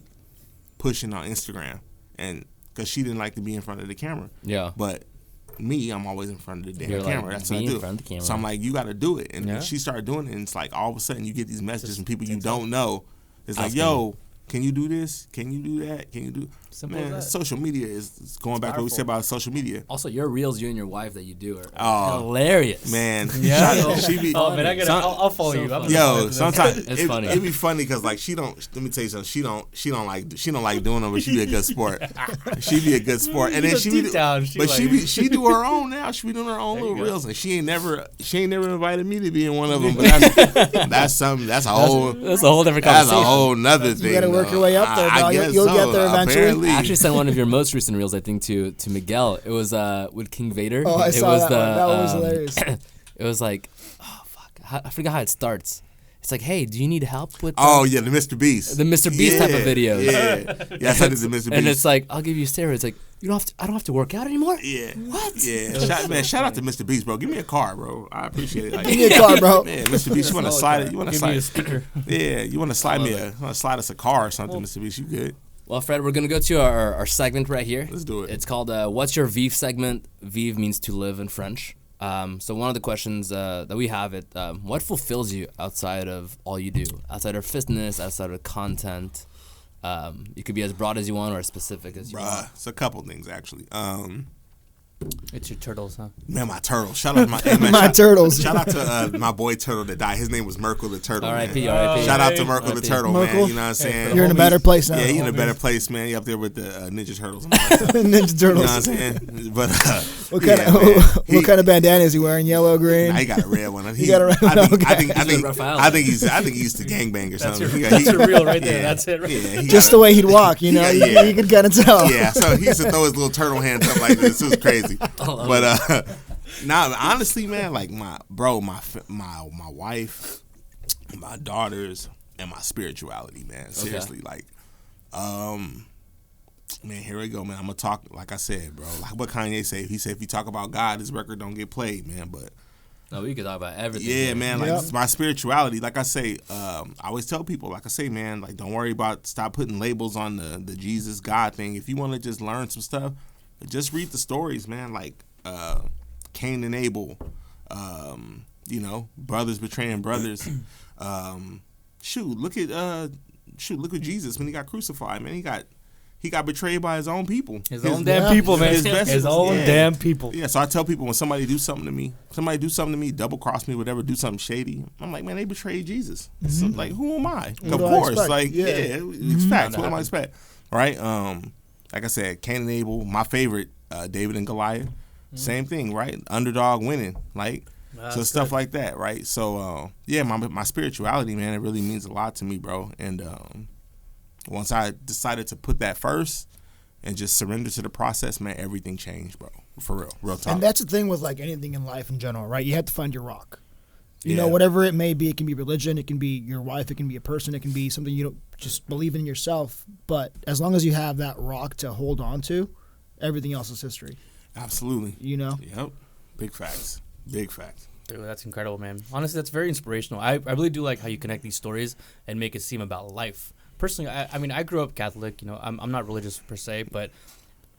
pushing on Instagram, and because she didn't like to be in front of the camera. Yeah. But me, I'm always in front of the damn You're like, camera. That's what I be in do. front of the camera. So I'm like, you got to do it. And Yeah. she started doing it, and it's like all of a sudden you get these messages from people you don't know. It's like, Asking yo, can you do this? Can you do that? Can you do? Simple Man, as that. social media is going back to what we said about social media. Also, your reels, you and your wife that you do are Oh, hilarious. Man, Yeah. she be. Oh man, I'll follow you. I'm Yo, sometimes It's funny. It'd be funny because like she don't. Let me tell you something. She don't like doing them, but she be a good sport. She be a good sport, and then So she be. deep down, She do her own now. She be doing her own little you go. reels, and she ain't never invited me to be in one of them. But that's something. That's a whole. That's a whole different That's a conversation. whole nother thing. You gotta work your way up there, I dog. guess You'll so, get there eventually. apparently. I actually sent one of your most recent reels, I think, to Miguel. It was with King Vader. Oh, I it saw was that one. That one was hilarious. It was like, oh fuck, I forgot how it starts. It's like, hey, do you need help with? Oh yeah, the Mr. Beast. The Mr. Beast type of videos. Yeah, yeah, I said it's the Mr. Beast. And it's like, I'll give you steroids. Like, I don't have to work out anymore. Yeah. What? Yeah. Shout out to Mr. Beast, bro. Give me a car, bro. I appreciate it. Like, Give me a car, bro. Man, Mr. Beast, you want to slide it? You want to Give me a slide? speaker. Yeah, you want to slide slide us a car or something, Mr. Beast? You good? Well, Fred, we're gonna go to our segment right here. Let's do it. It's called "What's Your Vive" segment. Vive means to live in French. So one of the questions that we have what fulfills you outside of all you do, outside of fitness, outside of content? You could be as broad as you want or as specific as you want. It's a couple things actually. It's your turtles, huh? Man, my turtle. Shout out to My turtles. Shout out to my boy Turtle that died. His name was Merkle the Turtle. R.I.P. man. R.I.P. Shout out to Hey. Merkle the R.I.P. Turtle, man. Merkle. You know what I'm saying? You're in a better place now. Yeah, you're in a Homies. better place, man. You up there with the Ninja Turtles. And all that stuff. Ninja You know what I'm Turtles. saying? But What kind yeah, man. of what kind of bandana is he wearing? Yellow, green. Nah, he got a red one. He got a red one, okay. I think Raphael. I think he's to gangbang or something. That's your reel right there. That's it. Right Yeah, he Just got the way he'd walk, you know, Yeah. you could kind of tell. yeah, so he used to throw his little turtle hands up like this. It was crazy. But Nah, honestly, man, like my wife, my daughters, and my spirituality, man. Seriously, like, man, here we go, man. I'm gonna talk, like I said, bro. Like what Kanye say. He said if you talk about God, his record don't get played, man. But no, we can talk about everything. yeah, man. Like my spirituality, like I say, I always tell people, like I say, man, like don't worry about stop putting labels on the Jesus God thing. If you want to just learn some stuff, just read the stories, man. Like Cain and Abel, you know, brothers betraying brothers. Look at Jesus when he got crucified, man. He got betrayed by his own people. His own damn people, man. His own damn people. Yeah, so I tell people when somebody do something to me, double cross me, whatever, do something shady, I'm like, man, they betrayed Jesus. So, like, who am I? Of course. Like, it's facts. What am I expect? Right? Like I said, Cain and Abel, my favorite, David and Goliath. Same thing, right? Underdog winning. Like, so stuff like that, right? So, yeah, my spirituality, man, it really means a lot to me, bro. And once I decided to put that first and just surrender to the process, man, everything changed, bro. For real talk. And that's the thing with like anything in life in general, right? You have to find your rock. You know, whatever it may be, it can be religion, it can be your wife, it can be a person, it can be something you don't just believe in yourself. But as long as you have that rock to hold on to, everything else is history. Absolutely. You know? Yep. Big facts. Big facts. Dude, that's incredible, man. Honestly, that's very inspirational. I really do like how you connect these stories and make it seem about life. Personally, I mean, I grew up Catholic. You know, I'm not religious per se, but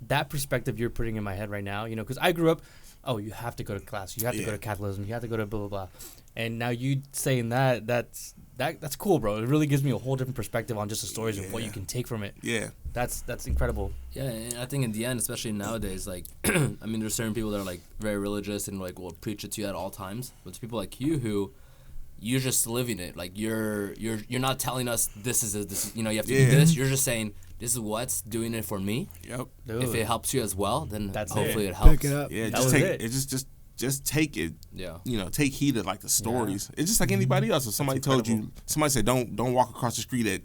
that perspective you're putting in my head right now, you know, because I grew up, oh, you have to go to class, you have to go to Catholicism, you have to go to blah blah blah, and now you saying that's cool, bro. It really gives me a whole different perspective on just the stories and what you can take from it. Yeah, that's incredible. Yeah, and I think in the end, especially nowadays, like, I mean, there's certain people that are like very religious and like will preach it to you at all times, but there's people like you who. You're just living it. Like you're not telling us this is you know, you have to do this. You're just saying this is what's doing it for me. Yep. Dude. If it helps you as well, then that's hopefully it. it helps. Pick it up. Yeah, just take it. Just take it. Yeah. You know, take heed of like the stories. It's just like anybody else. If somebody told you, somebody said don't walk across the street at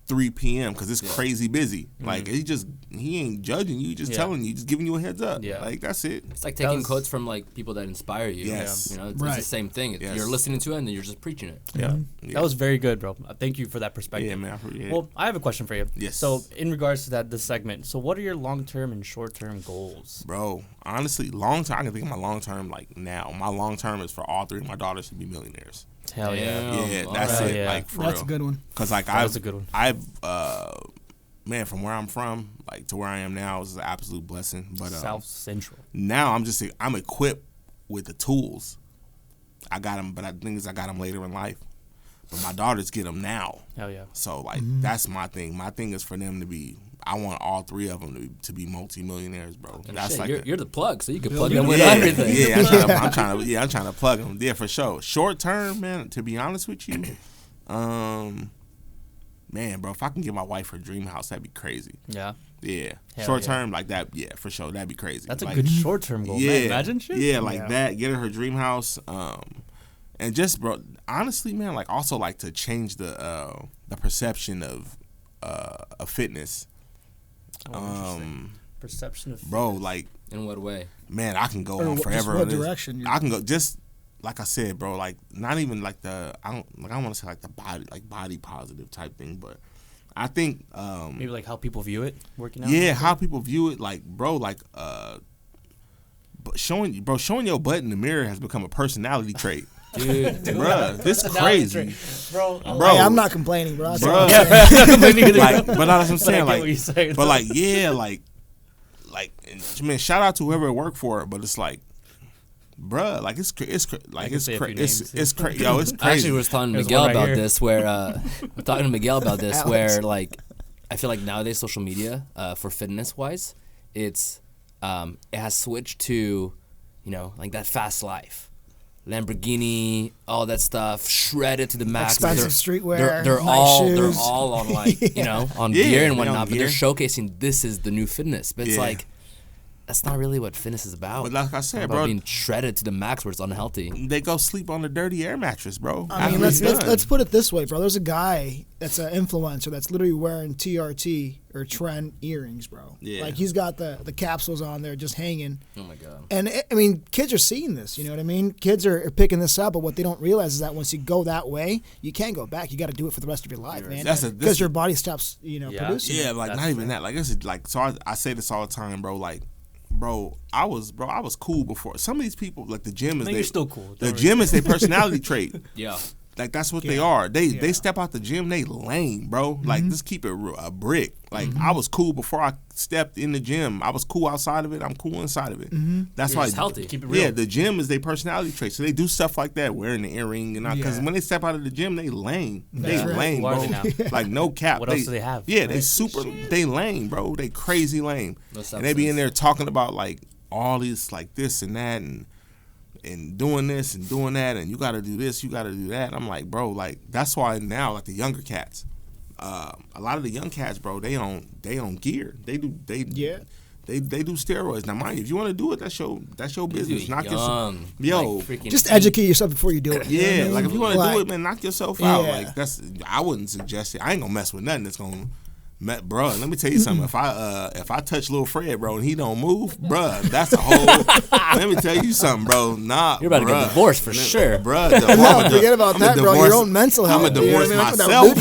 3 p.m. because it's crazy busy. Like he ain't judging you, just telling you, just giving you a heads up. Yeah. Like that's it. It's like taking quotes from like people that inspire you. Yes. You know, it's the same thing. Yes. You're listening to it and then you're just preaching it. Yeah. That was very good, bro. Thank you for that perspective. Yeah, man. Well, I have a question for you. Yes. So in regards to this segment, so what are your long-term and short-term goals? Bro, honestly, long term, I can think of my long term like now. My long term is for all three of my daughters to be millionaires. Hell yeah. Yeah, that's it. Yeah. Like for That's real. a good one. Cause like That's a good one. man, from where I'm from, like to where I am now is an absolute blessing. But South Central. now I'm equipped with the tools. I got them, but I think I got them later in life. But my daughters get them now. Hell yeah. So like that's my thing. My thing is for them to be. I want all three of them to be multi-millionaires, bro. And That's shit, like you're the plug, so you can plug them with yeah, everything. Yeah, I'm trying to plug them. Yeah, for sure. Short term, man. To be honest with you, man, bro. If I can get my wife her dream house, that'd be crazy. Yeah. Yeah. Hell Short yeah. term, like that. Yeah, for sure. That'd be crazy. That's like, a good short-term goal, yeah, man. Imagine shit. Yeah, like that. Get her dream house. And just, bro, honestly, man, like also like to change the perception of fitness. Perception of Bro, like, In what way? man, I can go Or on just forever. what on this. direction I can go just like I said, bro. Like not even like I don't want to say like the body positive type thing, but I think maybe like how people view it working out. yeah, how people view it, like bro, like showing your butt in the mirror has become a personality trait. Dude, Bro, this is crazy, bro. Hey, I'm not complaining, bro. bro. Like, but that's what I'm saying. What you're saying. But like, yeah, like, man, shout out to whoever it worked for it. But it's like, bruh, like it's crazy. Yo, it's crazy. I actually was talking to There's Miguel one right about here. this, where we're talking to Miguel about this, Alex. where like I feel like nowadays social media for fitness wise, it has switched to, you know, like that fast life. Lamborghini, all that stuff, shredded to the max. Expensive streetwear, They're nice all shoes. on like you know on Yeah, gear and on whatnot. But gear. they're showcasing this is the new fitness. But it's Yeah. like that's not really what fitness is about. But like I It's said, about bro, being shredded to the max where it's unhealthy. they go sleep on the dirty air mattress, bro. I mean, let's put it this way, bro. There's a guy that's an influencer that's literally wearing TRT or Trend earrings, bro. Yeah. Like he's got the capsules on there just hanging. Oh my god. And I mean, kids are seeing this. You know what I mean? Kids are picking this up, but what they don't realize is that once you go that way, you can't go back. You got to do it for the rest of your life, man. Because your body stops, producing. Yeah, like not even that. Like it's like so. I say this all the time, bro. Like, bro, I was cool before. Some of these people, like the gym is you're still cool. The gym is their personality trait. Yeah. Like that's what they are. They step out the gym, they lame, bro. Like just keep it a brick. Like I was cool before I stepped in the gym. I was cool outside of it. I'm cool inside of it. That's You're why just healthy. Keep it real. Yeah, the gym is their personality trait. So they do stuff like that, wearing the earring and because when they step out of the gym, they lame. They right. lame, Who are bro. they now? Like no cap. What else do they have? Yeah, they lame, bro. They crazy lame. No And they be in substance. there talking about like all these like this and that and doing this and doing that, and you got to do this, you got to do that. I'm like, bro, like that's why now, like the younger cats, a lot of the young cats, bro, they on gear. They do steroids. Now, mind you, if you want to do it, that's your business. Knock yourself, Just educate yourself before you do it. You know what I yeah, mean? like if you want to do it, man, knock yourself out. Yeah. Like I wouldn't suggest it. I ain't gonna mess with nothing that's gonna. Bro, let me tell you something. If I touch Lil Fred, bro, and he don't move, bro, that's a whole. Let me tell you something, bro. Nah, You're about to get divorced for sure. bro. No, forget about that, bro. Your own mental health. I'm gonna divorce myself. I'm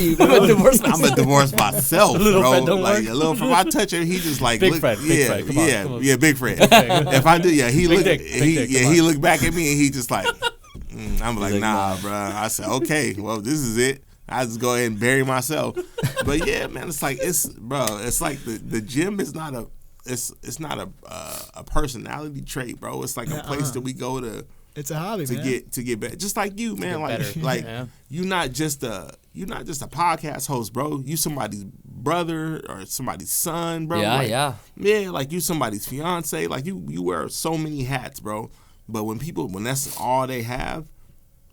gonna divorce myself, Little bro. Fred don't like work. a little Fred, if I touch him, he just like Big look, Fred, Big Fred. Come on. Big Fred. If I do, he Big look, dick, big dick, come he on. look back at me and he just like, I'm like, like, nah, bro. I said, okay, well, this is it. I just go ahead and bury myself. But yeah, man, it's like it's like the gym is not a personality trait, bro. It's like a place that we go to. It's a hobby, man. To get better. Just like you, man. Like better. like Yeah. you're not just a podcast host, bro. You somebody's brother or somebody's son, bro. Yeah, like, yeah. Yeah, like you somebody's fiance. Like you wear so many hats, bro. But when that's all they have,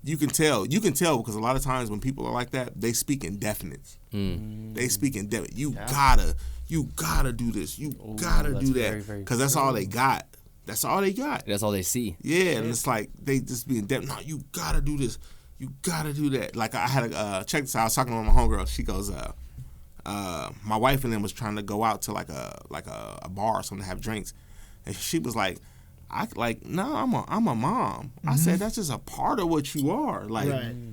you can tell because a lot of times when people are like that, they speak in definites. They speak in definite. You gotta do this. You gotta that's do very, that very because that's all they got. That's all they got. That's all they see. Yeah, and it's like they just be in depth. No, you gotta do this. You gotta do that. Like I had check this out. I was talking to my homegirl. She goes, my wife and them was trying to go out to like a bar or something to have drinks, and she was like, no, I'm a mom. I said that's just a part of what you are. Like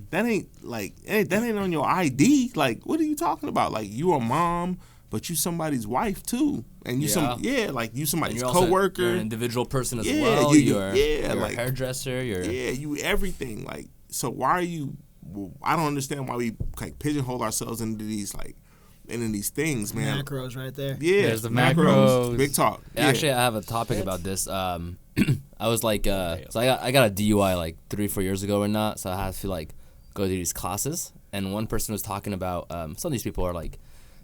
that ain't on your ID. Like what are you talking about? Like you a mom, but you somebody's wife too, and you like you somebody's coworker. You're an individual person as Yeah, well. You're like a hairdresser. you everything. Like so, why are you? I don't understand why we like pigeonhole ourselves into these things, man. Macros right there. Yeah, There's the macros. Big talk. Yeah. Actually, I have a topic about this. I was like, so I got a DUI like 3-4 years ago or not. So I had to like go to these classes, and one person was talking about some of these people are like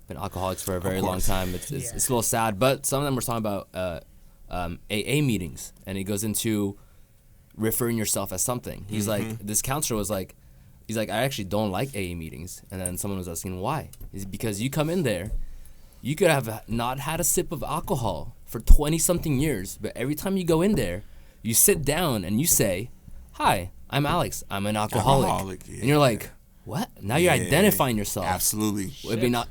been alcoholics for a very long time. It's a little sad, but some of them were talking about AA meetings, and it goes into referring yourself as something. He's like, this counselor was like, he's like, I actually don't like AA meetings. And then someone was asking why. It's because you come in there, you could have not had a sip of alcohol for 20-something years, but every time you go in there, you sit down and you say, hi, I'm Alex. I'm an alcoholic. Yeah. And you're like, what? Now you're identifying yourself. Absolutely.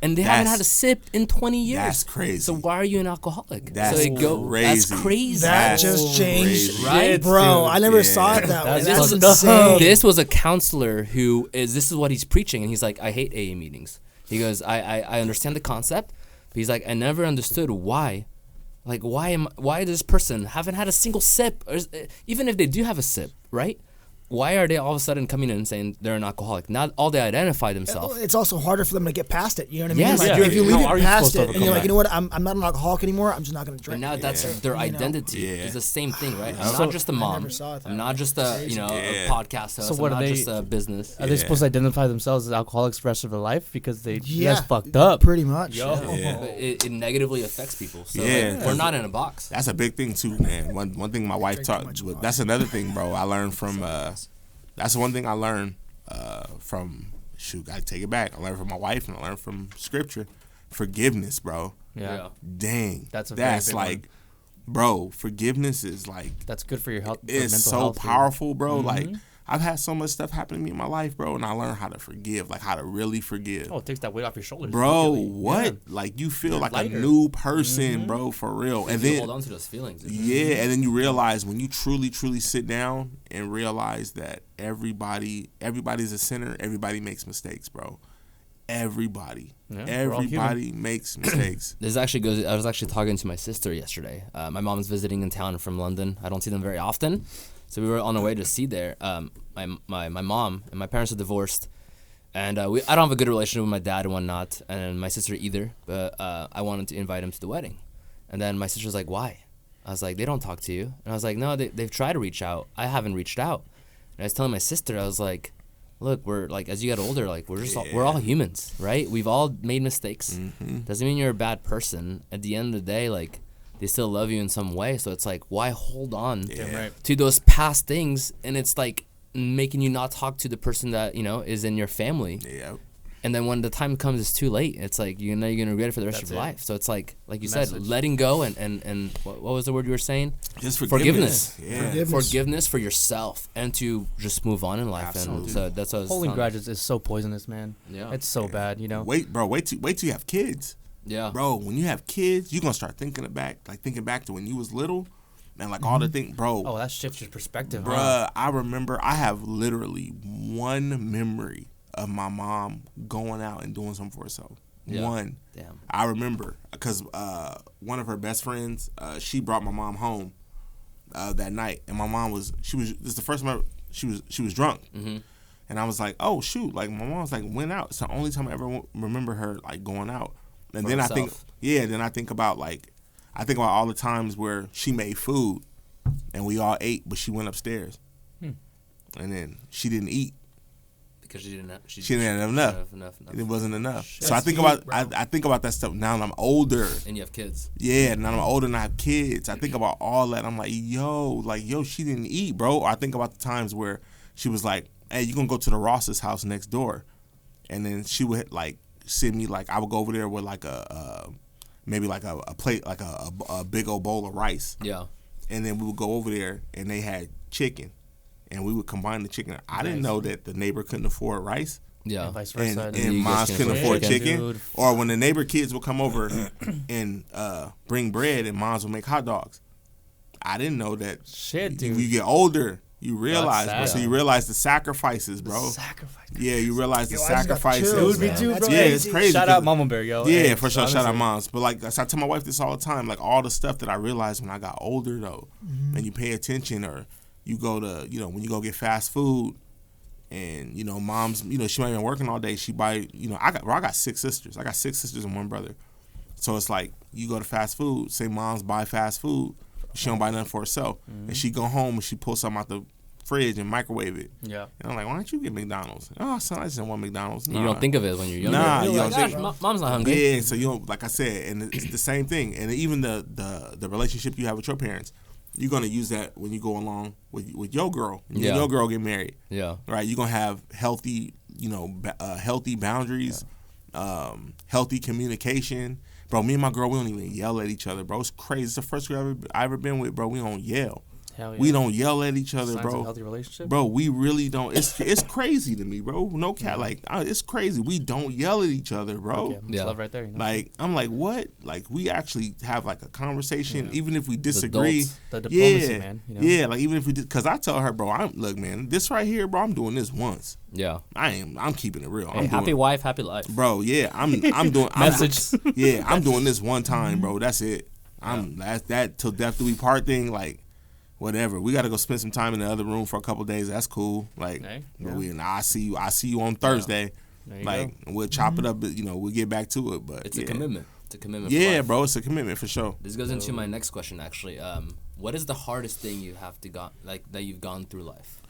And they haven't had a sip in 20 years. That's crazy. So why are you an alcoholic? That's crazy. That's crazy. That just changed, crazy. Right? bro. I never Yeah. saw it that way. That's That's fucked up. insane. This was a counselor this is what he's preaching, and he's like, I hate AA meetings. He goes, I understand the concept, but he's like, I never understood why. Like, why this person haven't had a single sip, or even if they do have a sip, right? Why are they all of a sudden coming in and saying they're an alcoholic? Not all they identify themselves. It's also harder for them to get past it. You know what I mean? Yes. Like, Yeah. if you How leave are it you past supposed to it, and you're overcome like, that? you know what? I'm not an alcoholic anymore. I'm just not going to drink. And now that's their You know? identity. Yeah. It's the same thing, right? I'm So- not just a mom. never saw it that I'm way. not just a a podcast host. So what I'm are not they- just a business. Are they supposed to identify themselves as alcoholics the rest of their life because you Yeah, guys fucked up? pretty much. Yo. Yeah. It negatively affects people. So Yeah. we're not in a box. That's a big thing too, man. One thing my wife Drink taught. too much water. That's another thing, bro. I learned from. That's the one thing I learned from. Shoot, I take it back. I learned from my wife, and I learned from scripture. Forgiveness, bro. Yeah. Dang, That's a very big like bro, forgiveness is like That's good for your health. For it's mental so health, dude. powerful, bro. Like I've had so much stuff happen to me in my life, bro, and I learned how to forgive, like how to really forgive. Oh, it takes that weight off your shoulders. Bro, immediately. what? Yeah. Like you feel You're like lighter. a new person, bro, for real. And you then hold on to those feelings. yeah, and then you realize when you truly sit down and realize that everybody's a sinner, everybody makes mistakes, bro. Everybody. Yeah, we're all Everybody makes mistakes. This actually goes. I was actually talking to my sister yesterday. My mom's visiting in town from London. I don't see them very often, so we were on our way to see there. My mom and my parents are divorced, and I don't have a good relationship with my dad and whatnot, and my sister either. But I wanted to invite him to the wedding, and then my sister's like, "Why?" I was like, "They don't talk to you," and I was like, "No, they've tried to reach out. I haven't reached out." And I was telling my sister, I was like, look, we're like, as you get older, like we're all humans, right? We've all made mistakes. Doesn't mean you're a bad person. At the end of the day, like they still love you in some way. So it's like, why hold on to those past things? And it's like making you not talk to the person that is in your family. Yeah. And then when the time comes, it's too late. It's like you're gonna regret it for the rest of your life. So it's like you said, letting go and what was the word you were saying? Just Forgiveness. Yeah. Forgiveness for yourself and to just move on in life. Absolutely. And so that's what I was Holding telling- grudges is so poisonous, man. Yeah. It's so bad, you know. Wait till you have kids. Yeah. Bro, when you have kids, you're gonna start thinking back to when you was little and like all the things, bro. Oh, that shifts your perspective, huh? Bruh, I remember I have literally one memory of my mom going out and doing something for herself. Yeah. One. Damn. I remember because one of her best friends, she brought my mom home that night, and my mom this is the first time she was drunk, and I was like, oh shoot, like my mom was like went out. It's the only time I ever remember her like going out, and For then herself. I think about all the times where she made food, and we all ate, but she went upstairs, and then she didn't eat. Because she didn't have enough. It wasn't enough. So I think about I think about that stuff now that I'm older. And you have kids. Yeah, now I'm older and I have kids. I think about all that. I'm like, yo, she didn't eat, bro. Or I think about the times where she was like, hey, you gonna go to the Ross's house next door, and then she would like send me like I would go over there with like maybe like a plate like a big old bowl of rice. Yeah. And then we would go over there and they had chicken. And we would combine the chicken. I didn't know that the neighbor couldn't afford rice. Yeah. And vice And, versa. and moms couldn't afford chicken. Dude. Or when the neighbor kids would come over and bring bread and moms would make hot dogs. I didn't know that. Shit, dude. When you get older, you realize, sad. bro. So you realize the sacrifices, bro. Sacrifice. Yeah, you realize the Yo, I just got sacrifices. chills, Dude, me man. too, That's bro. Yeah, it's crazy. Shout because- out Mama Bear, yo. Yeah, Hey, for sure. Shout out honestly. moms. But like, so I tell my wife this all the time. Like all the stuff that I realized when I got older, though, and you pay attention, or you go to, when you go get fast food, and mom's, she might have been working all day. She buy, I got 6 sisters. I got 6 sisters and 1 brother. So it's like you go to fast food. Say moms buy fast food, she don't buy nothing for herself, and she go home and she pulls something out the fridge and microwave it. Yeah. And I'm like, why don't you get McDonald's? Oh, son, I just didn't want McDonald's. You Nah. don't think of it when you're younger. Nah, You're you like, don't think- "Gosh, mom's not hungry." Yeah, so like I said, and it's the same thing. And even the relationship you have with your parents, you're gonna use that when you go along with your girl. And Yeah. your girl get married, Yeah. right? You're gonna have healthy, healthy boundaries, healthy communication. Bro, me and my girl, we don't even yell at each other, bro. It's crazy. It's the first girl I ever been with, bro. We don't yell. Hell yeah. We don't yell at each other, Signs bro. of healthy relationship. Bro, we really don't. It's crazy to me, bro. No cat, like it's crazy. We don't yell at each other, bro. Okay, Yeah. love right there. You know? Like I'm like, what? Like we actually have like a conversation, even if we disagree. adults. The diplomacy, yeah, man. You know? yeah. Like even if we, because I tell her, bro, look, man, this right here, bro, I'm doing this once. Yeah. I'm keeping it real. Hey, I'm happy doing, wife, happy life. bro. Yeah, I'm doing Message. yeah, I'm doing this one time, bro. That's it. That till death do we part thing. Like whatever. We got to go spend some time in the other room for a couple days. That's cool. Like, Hey, but yeah. I see you on Thursday. There you Like go. we'll chop it up. But, we'll get back to it. But It's yeah. a commitment. It's a commitment. for Yeah, life. bro, it's a commitment for sure. This goes into my next question, actually. What is the hardest thing you have to that you've gone through life?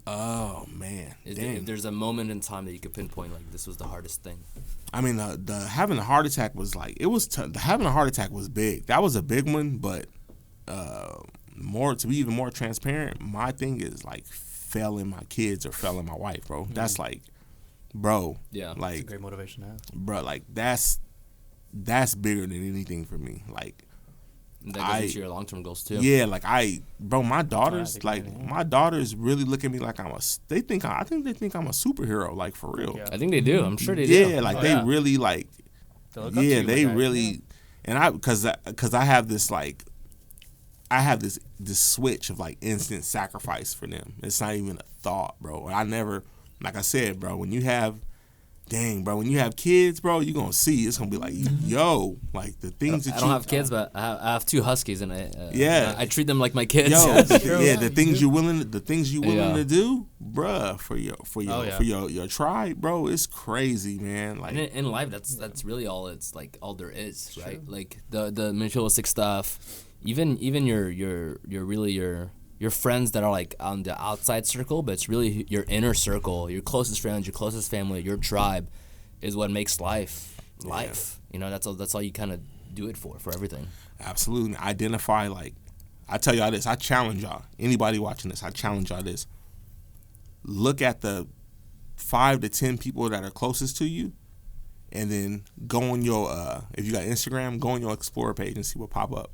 Oh man, If there's a moment in time that you could pinpoint, like this was the hardest thing. I mean, the having a heart attack was like having a heart attack was big. That was a big one, but to be even more transparent, my thing is like failing my kids or failing my wife, bro. That's like, bro, Yeah. It's a like, great motivation to have. bro, like that's bigger than anything for me. Like, That goes into your long-term goals too. Yeah, like my daughters, think my daughters really look at me like I think they think I'm a superhero, like for real. Yeah. I think they do. I'm sure they do. Yeah, like they really like. They look up to you, They my guy. really, and because I have this like, I have this switch of like instant sacrifice for them. It's not even a thought, bro. I never, like I said, bro. When you have kids, bro, you gonna see it's gonna be like, yo, like the things that I don't have kids, but I have 2 huskies, and I treat them like my kids. Yo, the things you're willing to do, bruh, for your tribe, bro, it's crazy, man. Like And in life, that's really all it's like all there is, right? Like the materialistic stuff, even your friends that are like on the outside circle, but it's really your inner circle, your closest friends, your closest family, your tribe, is what makes life. You know, that's all you kind of do it for everything. absolutely identify. Like I tell y'all this, I challenge y'all. Anybody watching this, I challenge y'all this. Look at the 5 to 10 people that are closest to you, and then go on your if you got Instagram, go on your Explorer page and see what pop up.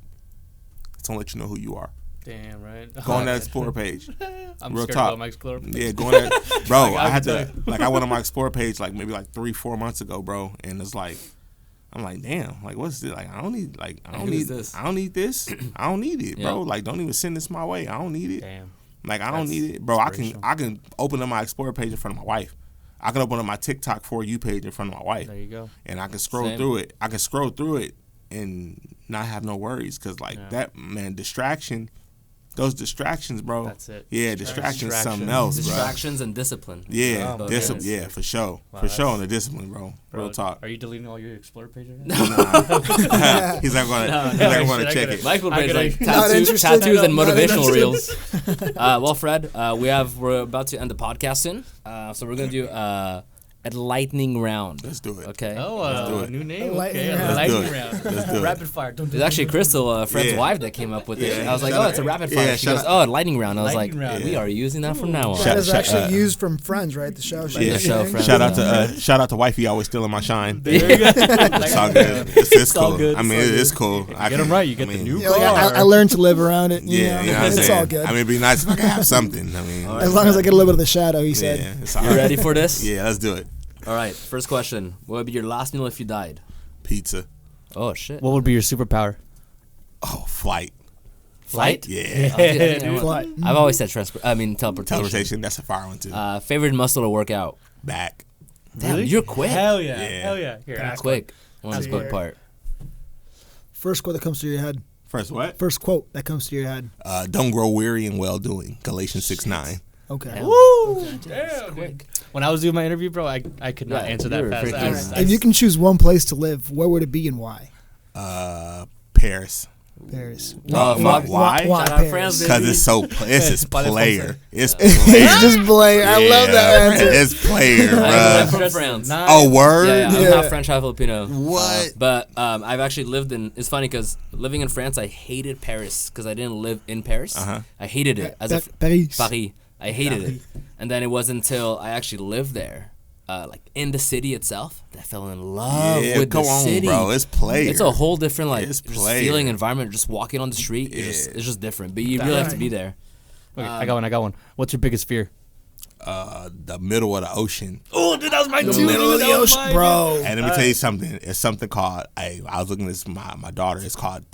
It's gonna let you know who you are. Damn, right. Go on that Explorer page. I'm Real scared talk. about my Explorer page. Yeah, go on that. Bro, Like, I had I to, like, I went on my Explorer page, like, maybe, like, 3-4 months ago, bro, and it's like, I'm like, damn, like, what's this? Like, I don't need this. I don't need this. I don't need it, bro. Yeah. Like, don't even send this my way. I don't need it. Damn. Like, I don't That's need it. Bro, I inspirational. can open up my Explorer page in front of my wife. I can open up my TikTok For You page in front of my wife. There you go. And I can scroll Same. through it. I can scroll through it and not have no worries, because, like, that, man, those distractions, bro. That's it. Yeah, distractions something Distractions. else, bro. Distractions and discipline. Yeah, Oh, my discipline. goodness. Yeah, for sure, Wow, for sure that's- on the discipline, bro. Real talk. Are you deleting all your Explorer page right now? He's not gonna. He's no, not gonna shit, I check gotta- it. Michael I brings gotta- like Not interested. tattoos and Not motivational interested. reels. Well, Fred, we're about to end the podcast soon, so we're gonna do a lightning round. Let's do it. Okay. Let's do it. New name. Lightning Okay, round. lightning Let's do it. round. Let's do it. Rapid fire. Don't do It's actually Crystal, Fred's Yeah. wife, that came up with it. Yeah. I was like, Shout oh, out- it's a rapid fire. yeah, She shout goes, out- oh, lightning round. I was like, Lightning round. we are using that from now on. That is actually shout- used from Friends, right? The show. Yeah. The show, Friends. Shout out to wifey, always stealing my shine. There you go. It's all good. It's all cool. good. I mean, it's cool. I Get them can- right. You I get the mean, new Yeah, like, car. I learned to live around it. You Yeah, know? you know what I'm It's saying. all good. I mean, it'd be nice if I could have something. I mean, As long as I get a little bit of the shadow, he said. yeah, it's all You right. ready for this? Yeah, let's do it. All right. First question. What would be your last meal if you died? Pizza. Oh, shit. What would be your superpower? Oh, flight. Flight? Yeah. Flight. I've always said teleportation. Teleportation. That's a fire one too. Favorite muscle to work out? Back. Damn, you're quick. Hell yeah. Yeah. Hell yeah. Here, You're ask quick. On Ask the quick one. part. First quote that comes to your head. First, what? First quote that comes to your head. Don't grow weary in well doing. Galatians 6:9. Okay. Damn. Woo! Damn, quick. When I was doing my interview, bro, I could not Right, answer you were that fast. freaking- If you can choose one place to live, where would it be and why? Paris. Paris. Why? Shout out France, baby. Because it's so it's Parle player. It's It's player. just Blair. I love that Yeah, answer. It's player, I'm bruh. from France. Nice. Oh, word. Yeah, I'm Yeah. half French, half Filipino. What? But I've actually lived in. It's funny because living in France, I hated Paris because I didn't live in Paris. Uh-huh. I hated it as a Paris. Paris. I hated it, and then it wasn't until I actually lived there, like in the city itself, that I fell in love Yeah, with come the on, city. bro. It's player. It's a whole different It's just player. feeling environment. Just walking on the street, Yeah. it's just different. But you really have to be there. Okay, I got one. What's your biggest fear? the middle of the ocean. Oh, dude, that was my The middle of the ocean, bro. And let me tell you something. It's something called. I was looking at this. My daughter. It's called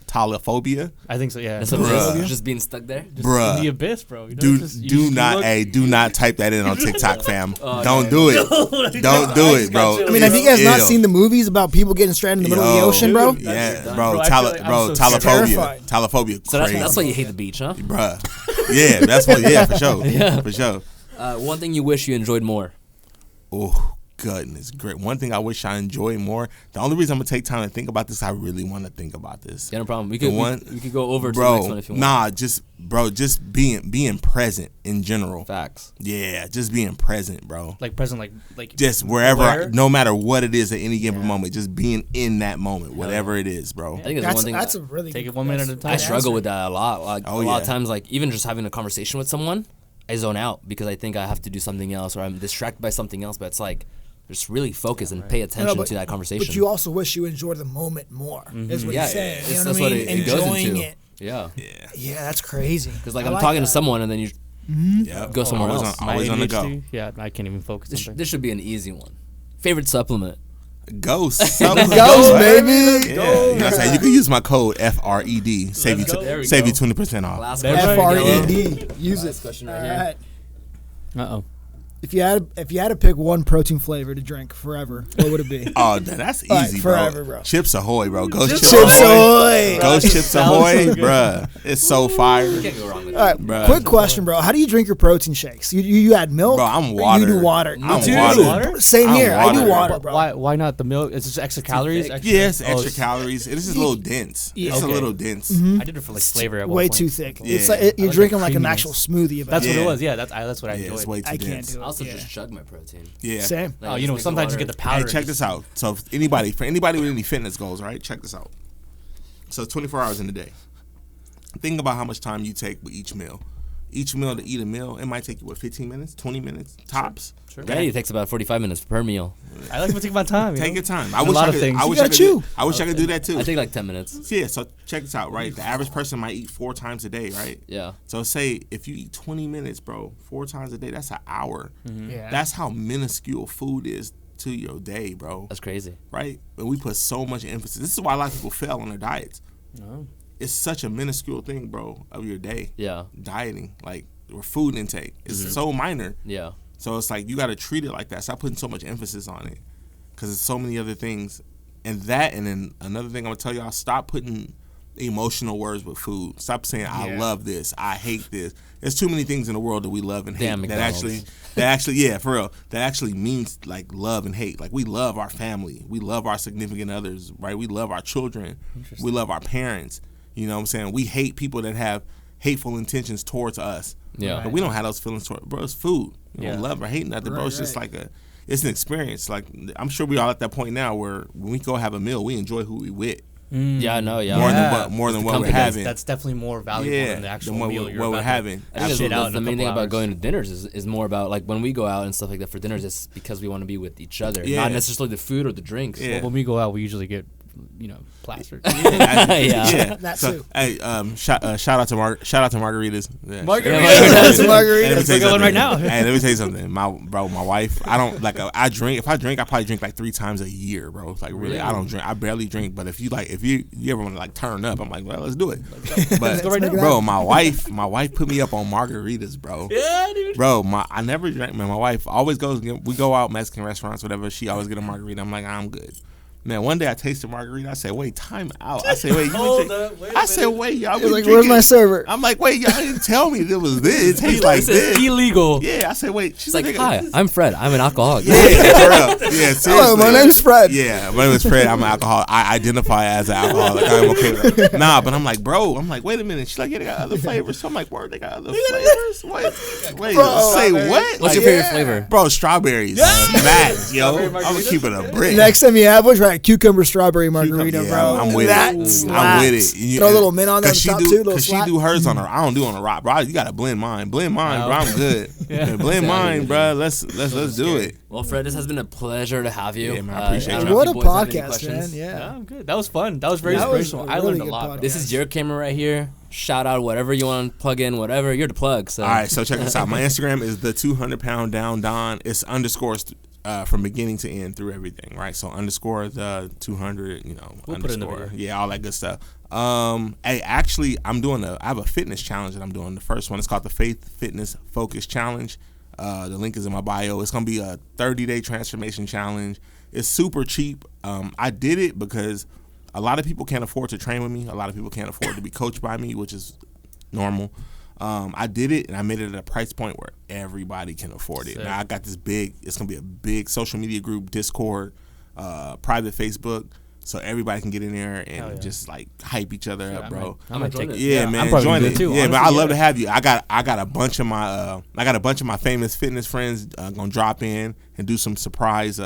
talophobia. I think so. Yeah. That's what it Bruh. is. Just being stuck there. Just Bruh. in the abyss, bro. You know, Do just- you do just not look- do not type that in on TikTok, fam. Oh, Don't yeah. do it. Don't do it, bro. I mean, have you guys not Ew. seen the movies about people getting stranded in the middle of the Yo, ocean, bro? dude. Yeah, That's- bro. bro, I feel like I'm so Talophobia. terrified. Talophobia. So Crazy. that's why you hate the beach, huh? Bruh. Yeah, that's what. Yeah, for sure. Yeah. For sure. One thing you wish you enjoyed more. Oh, goodness, great. One thing I wish I enjoyed more. The only reason I'm gonna take time to think about this, I really want to think about this. Yeah, no problem. We The could one- we could go over to the next one if you want. just being present in general. Facts. Yeah, just being present, bro. like present, like Just wherever, Where? no matter what it is at any given moment, just being in that moment, whatever it is, bro. I think it's one thing. That's a really Take good- it 1 minute at a that's time. I good struggle answer. with that a lot. Like Oh, a lot yeah. of times, like even just having a conversation with someone, I zone out because I think I have to do something else or I'm distracted by something else. But it's like just really focus and pay attention to that conversation. But you also wish you enjoyed the moment more. Is what you're saying. You know that's what I what mean? it goes Enjoying into. it. Yeah. Yeah, that's crazy. Because like I I'm like talking that. to someone and then you go somewhere always else. always on the go. ADHD, yeah, I can't even focus. This should be an easy one. Favorite supplement? Ghost. Ghost, Baby. baby. Yeah. You know what I'm saying? You can use my code FRED. Save you There we save go. you 20% off. Last There question. we FRED. Use Last it. question All right here. right. Uh-oh. If you had to pick one protein flavor to drink forever, what would it be? Oh, that's All right, easy, forever, bro. Chips Ahoy, bro. Ghost Chips Chips Ahoy. Ahoy. Ghost Chips Sounds Ahoy, so good. bruh. It's so fire. You can't go wrong with All right, Bruh. quick question, bro. How do you drink your protein shakes? You add milk? Bro, I'm or water. You do water. I'm Me too. water. Same I'm here. I do water. water, But bro. why not the milk? It's just extra calories. thick. Extra, Yes, oh, extra it's- calories. It is just a little dense. Yeah. It's a Okay. little dense. I did it for like flavor at one Way point. too thick. Yeah. It's like you're like drinking the like an creaminess. actual smoothie. About That's it. what it Yeah. was. Yeah, that's what I Yeah, enjoyed. it's way too I can't dense. do I it. also Yeah. just chug my protein. Yeah. Same. Like, Oh, just you know, mix the sometimes you water. get the powder. Hey, check this out. So, if anybody with any fitness goals, right? Check this out. So, 24 hours in a day. Think about how much time you take with each meal. Each meal to eat a meal, it might take you 15 minutes, 20 minutes tops. Sure. Yeah, it takes about 45 minutes per meal. I like to take my time. Take your time. I There's a wish lot I of could. things. I You wish I gotta could. chew. I wish I could do that too. I take like 10 minutes. Yeah. So check this out, right? The average person might eat 4 times a day, right? Yeah. So say if you eat 20 minutes, bro, 4 times a day, that's an hour. Yeah. That's how minuscule food is to your day, bro. That's crazy. Right? And we put so much emphasis. This is why a lot of people fail on their diets. Oh. It's such a minuscule thing, bro, of your day. Yeah. Dieting, like, or food intake. It's so minor. Yeah. So it's like you got to treat it like that. Stop putting so much emphasis on it, because there's so many other things. And then another thing I'm gonna tell y'all: stop putting emotional words with food. Stop saying I love this, I hate this. There's too many things in the world that we love and hate Damn that McDonald's. actually yeah, for real, that actually means like love and hate. Like we love our family, we love our significant others, right? We love our children, we love our parents. You know what I'm saying? We hate people that have hateful intentions towards us. Yeah. But we don't have those feelings towards, bro. It's food. You Yeah. don't love or hate nothing, bro. It's just Right. like it's an experience. Like I'm sure we all at that point now where when we go have a meal, we enjoy who we with Yeah, no, yeah. more than what we're company. having. That's definitely more valuable yeah, than the actual than what, meal what you're we're about to- having. I think that's Shit out the in a main thing couple about hours. going to dinners is more about like when we go out and stuff like that for dinners, it's because we want to be with each other, Yeah. not necessarily the food or the drinks. Yeah. Well, when we go out, we usually get, plastered. Yeah. That so, too. hey, shout out to margaritas. Yeah. Margaritas, Let me margaritas. tell you We're going right something. now. Hey, let me tell you something. My wife. I don't like. I drink. If I drink, I probably drink like 3 times a year, bro. Like really, I don't drink. I barely drink. But if you ever want to like turn up, I'm like, well, let's do it. But go right now. bro, my wife put me up on margaritas, bro. Yeah, dude. Bro, I never drank. Man, my wife always goes. We go out Mexican restaurants, whatever. She always get a margarita. I'm like, I'm good. Man, one day I tasted margarita. I said, wait, time out. I said, wait, I said, wait, y'all been You're like, drinking. where's my server? I'm like, wait, y'all didn't tell me it was this. It tastes like This is this. illegal. Yeah, I said, wait. She's It's like, hi, I'm Fred. I'm an alcoholic. Yeah, for real. Yeah, seriously. Hello, my name's Fred. Yeah, my name is Fred. I'm an alcoholic. I identify as an alcoholic. I'm okay with that. Nah, but I'm like, bro. I'm like, wait a minute. She's like, yeah, they got other flavors. So I'm like, word, they got other flavors. Wait, Bro. say what? What's your Like, favorite flavor? Bro, strawberries. Max, yo. I'm gonna keep it a brick. Next time you have one, try a cucumber strawberry margarita, Yeah, bro. I'm with that it. I'm slaps. with it. You- Throw a little mint on there on Cause the top she do, too. Little Cause she slap. do hers on her. I don't do on the rock, bro. You gotta blend mine. Blend mine, bro. I'm good. Yeah, blend mine, bro. Let's do it. Well, Fred, this has been a pleasure to have you. Yeah, man, I appreciate I it. don't know What if a you boys have any podcast, questions. man. Yeah. Yeah, I'm good. That was fun. That was very That was inspirational. a I really learned a good lot. podcast. This is your camera right here. Shout out whatever you want to plug in, whatever. You're the plug. So. All right, so check this out. My Instagram is the 200-pound down Don. It's underscores from beginning to end through everything, right? So underscore the 200, We'll put it in the underscore, video. yeah, all that good stuff. Hey, actually, I have a fitness challenge that I'm doing. The first one is called the Faith Fitness Focus Challenge. The link is in my bio. It's gonna be a 30-day transformation challenge. It's super cheap. I did it because a lot of people can't afford to train with me. A lot of people can't afford to be coached by me, which is normal. I did it and I made it at a price point where everybody can afford it. Sick. Now I got this it's gonna be a big social media group, Discord, private Facebook, so everybody can get in there Hell and yeah. just like hype each other up, bro. I'm gonna take it. Yeah, man, I'm probably join gonna it. do too, Yeah, man, honestly, I'd love to have you. I got a bunch of my famous fitness friends gonna drop in and do some surprise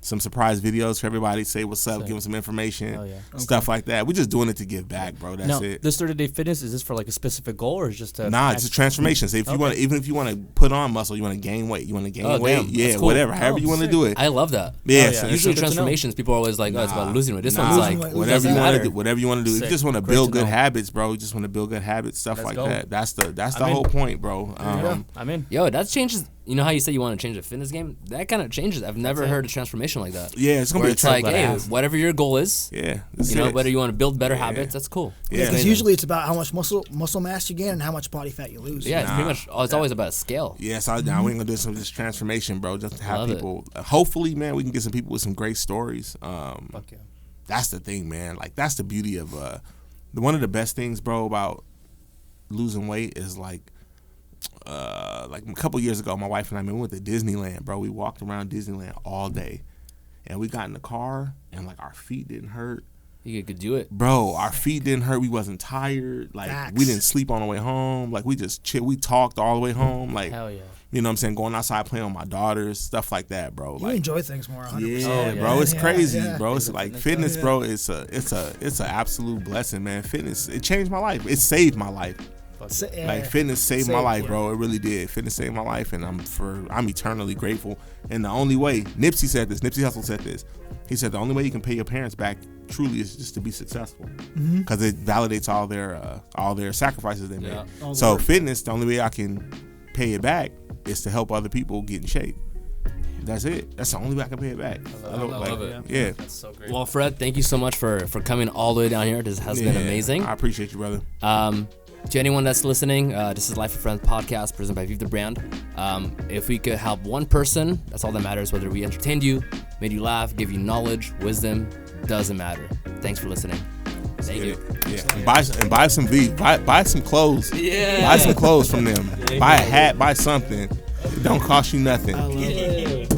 some surprise videos for everybody. Say what's up, give them some information, Oh, yeah. stuff like that. We're just doing it to give back, bro. That's Now, it. this 30-day fitness, is this for like a specific goal or is just a Nah, it's just transformation. So if you want, even if you want to put on muscle, you want to gain weight, you want to gain weight, damn. yeah, That's cool. whatever, however you want to sick. do it. I love that. Yeah, Oh, so yeah. Usually good to know. transformations, people are always like, oh, it's about losing weight. This Nah. one's like, Losing weight, whatever doesn't you want to matter. do, whatever you want to do. If you Sick. just want to Great build to good know. habits, bro. You just want to build good habits, stuff Let's like go. that. That's the I'm in. whole point, bro. I'm in. Yo, that changes. You know how you said you want to change the fitness game? That kind of changes. I've never heard a transformation like that. Yeah, it's gonna Where be a it's like, trend, hey, but whatever your goal is, yeah, that's you know, it. whether you want to build better habits, that's cool. Yeah. Because Amazing. usually it's about how much muscle mass you gain and how much body fat you lose. Yeah, it's pretty Nah. much. It's always about a scale. Yeah, so now we're gonna do some of this transformation, bro. Just to have Love it. people. Hopefully, man, we can get some people with some great stories. Fuck yeah. That's the thing, man. Like that's the beauty of one of the best things, bro, about losing weight is like a couple years ago, my wife and I, we went to Disneyland, bro. We walked around Disneyland all day, and we got in the car, and like our feet didn't hurt. You could do it. Bro, our feet didn't hurt. We wasn't tired. Like Facts. we didn't sleep on the way home. Like we just chill. We talked all the way home. Like Hell yeah. you know what I'm saying? Going outside playing with my daughters, stuff like that, bro. You Like enjoy things more. 100%. yeah, Oh, yeah. bro, it's Yeah, crazy, yeah. bro. It's like fitness, Yeah. bro. It's an absolute blessing, man. Fitness, it changed my life. It saved my life. Like fitness saved my life, bro. It really did. Fitness saved my life, and I'm eternally grateful. And the only way, Nipsey said this. Nipsey Hussle said this. He said the only way you can pay your parents back truly is just to be successful, because it validates all their sacrifices they made. Yeah. All the So work. fitness, the only way I can pay it back is to help other people get in shape. That's it. That's the only way I can pay it back. I love it. Yeah. That's so great. Well, Fred, thank you so much for coming all the way down here. This has been Yeah. amazing. I appreciate you, brother. To anyone that's listening, this is Life of Friends podcast presented by Vive the Brand. If we could help one person, that's all that matters. Whether we entertained you, made you laugh, give you knowledge, wisdom, doesn't matter. Thanks for listening. Thank you. Yeah. And buy some V. Buy some clothes. Yeah. Buy some clothes from them. Buy a hat. Buy something. It don't cost you nothing. Dude,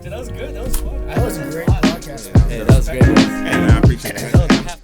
that was good. That was fun. That was a great podcast. Hey, that was great. Hey, man, I appreciate it.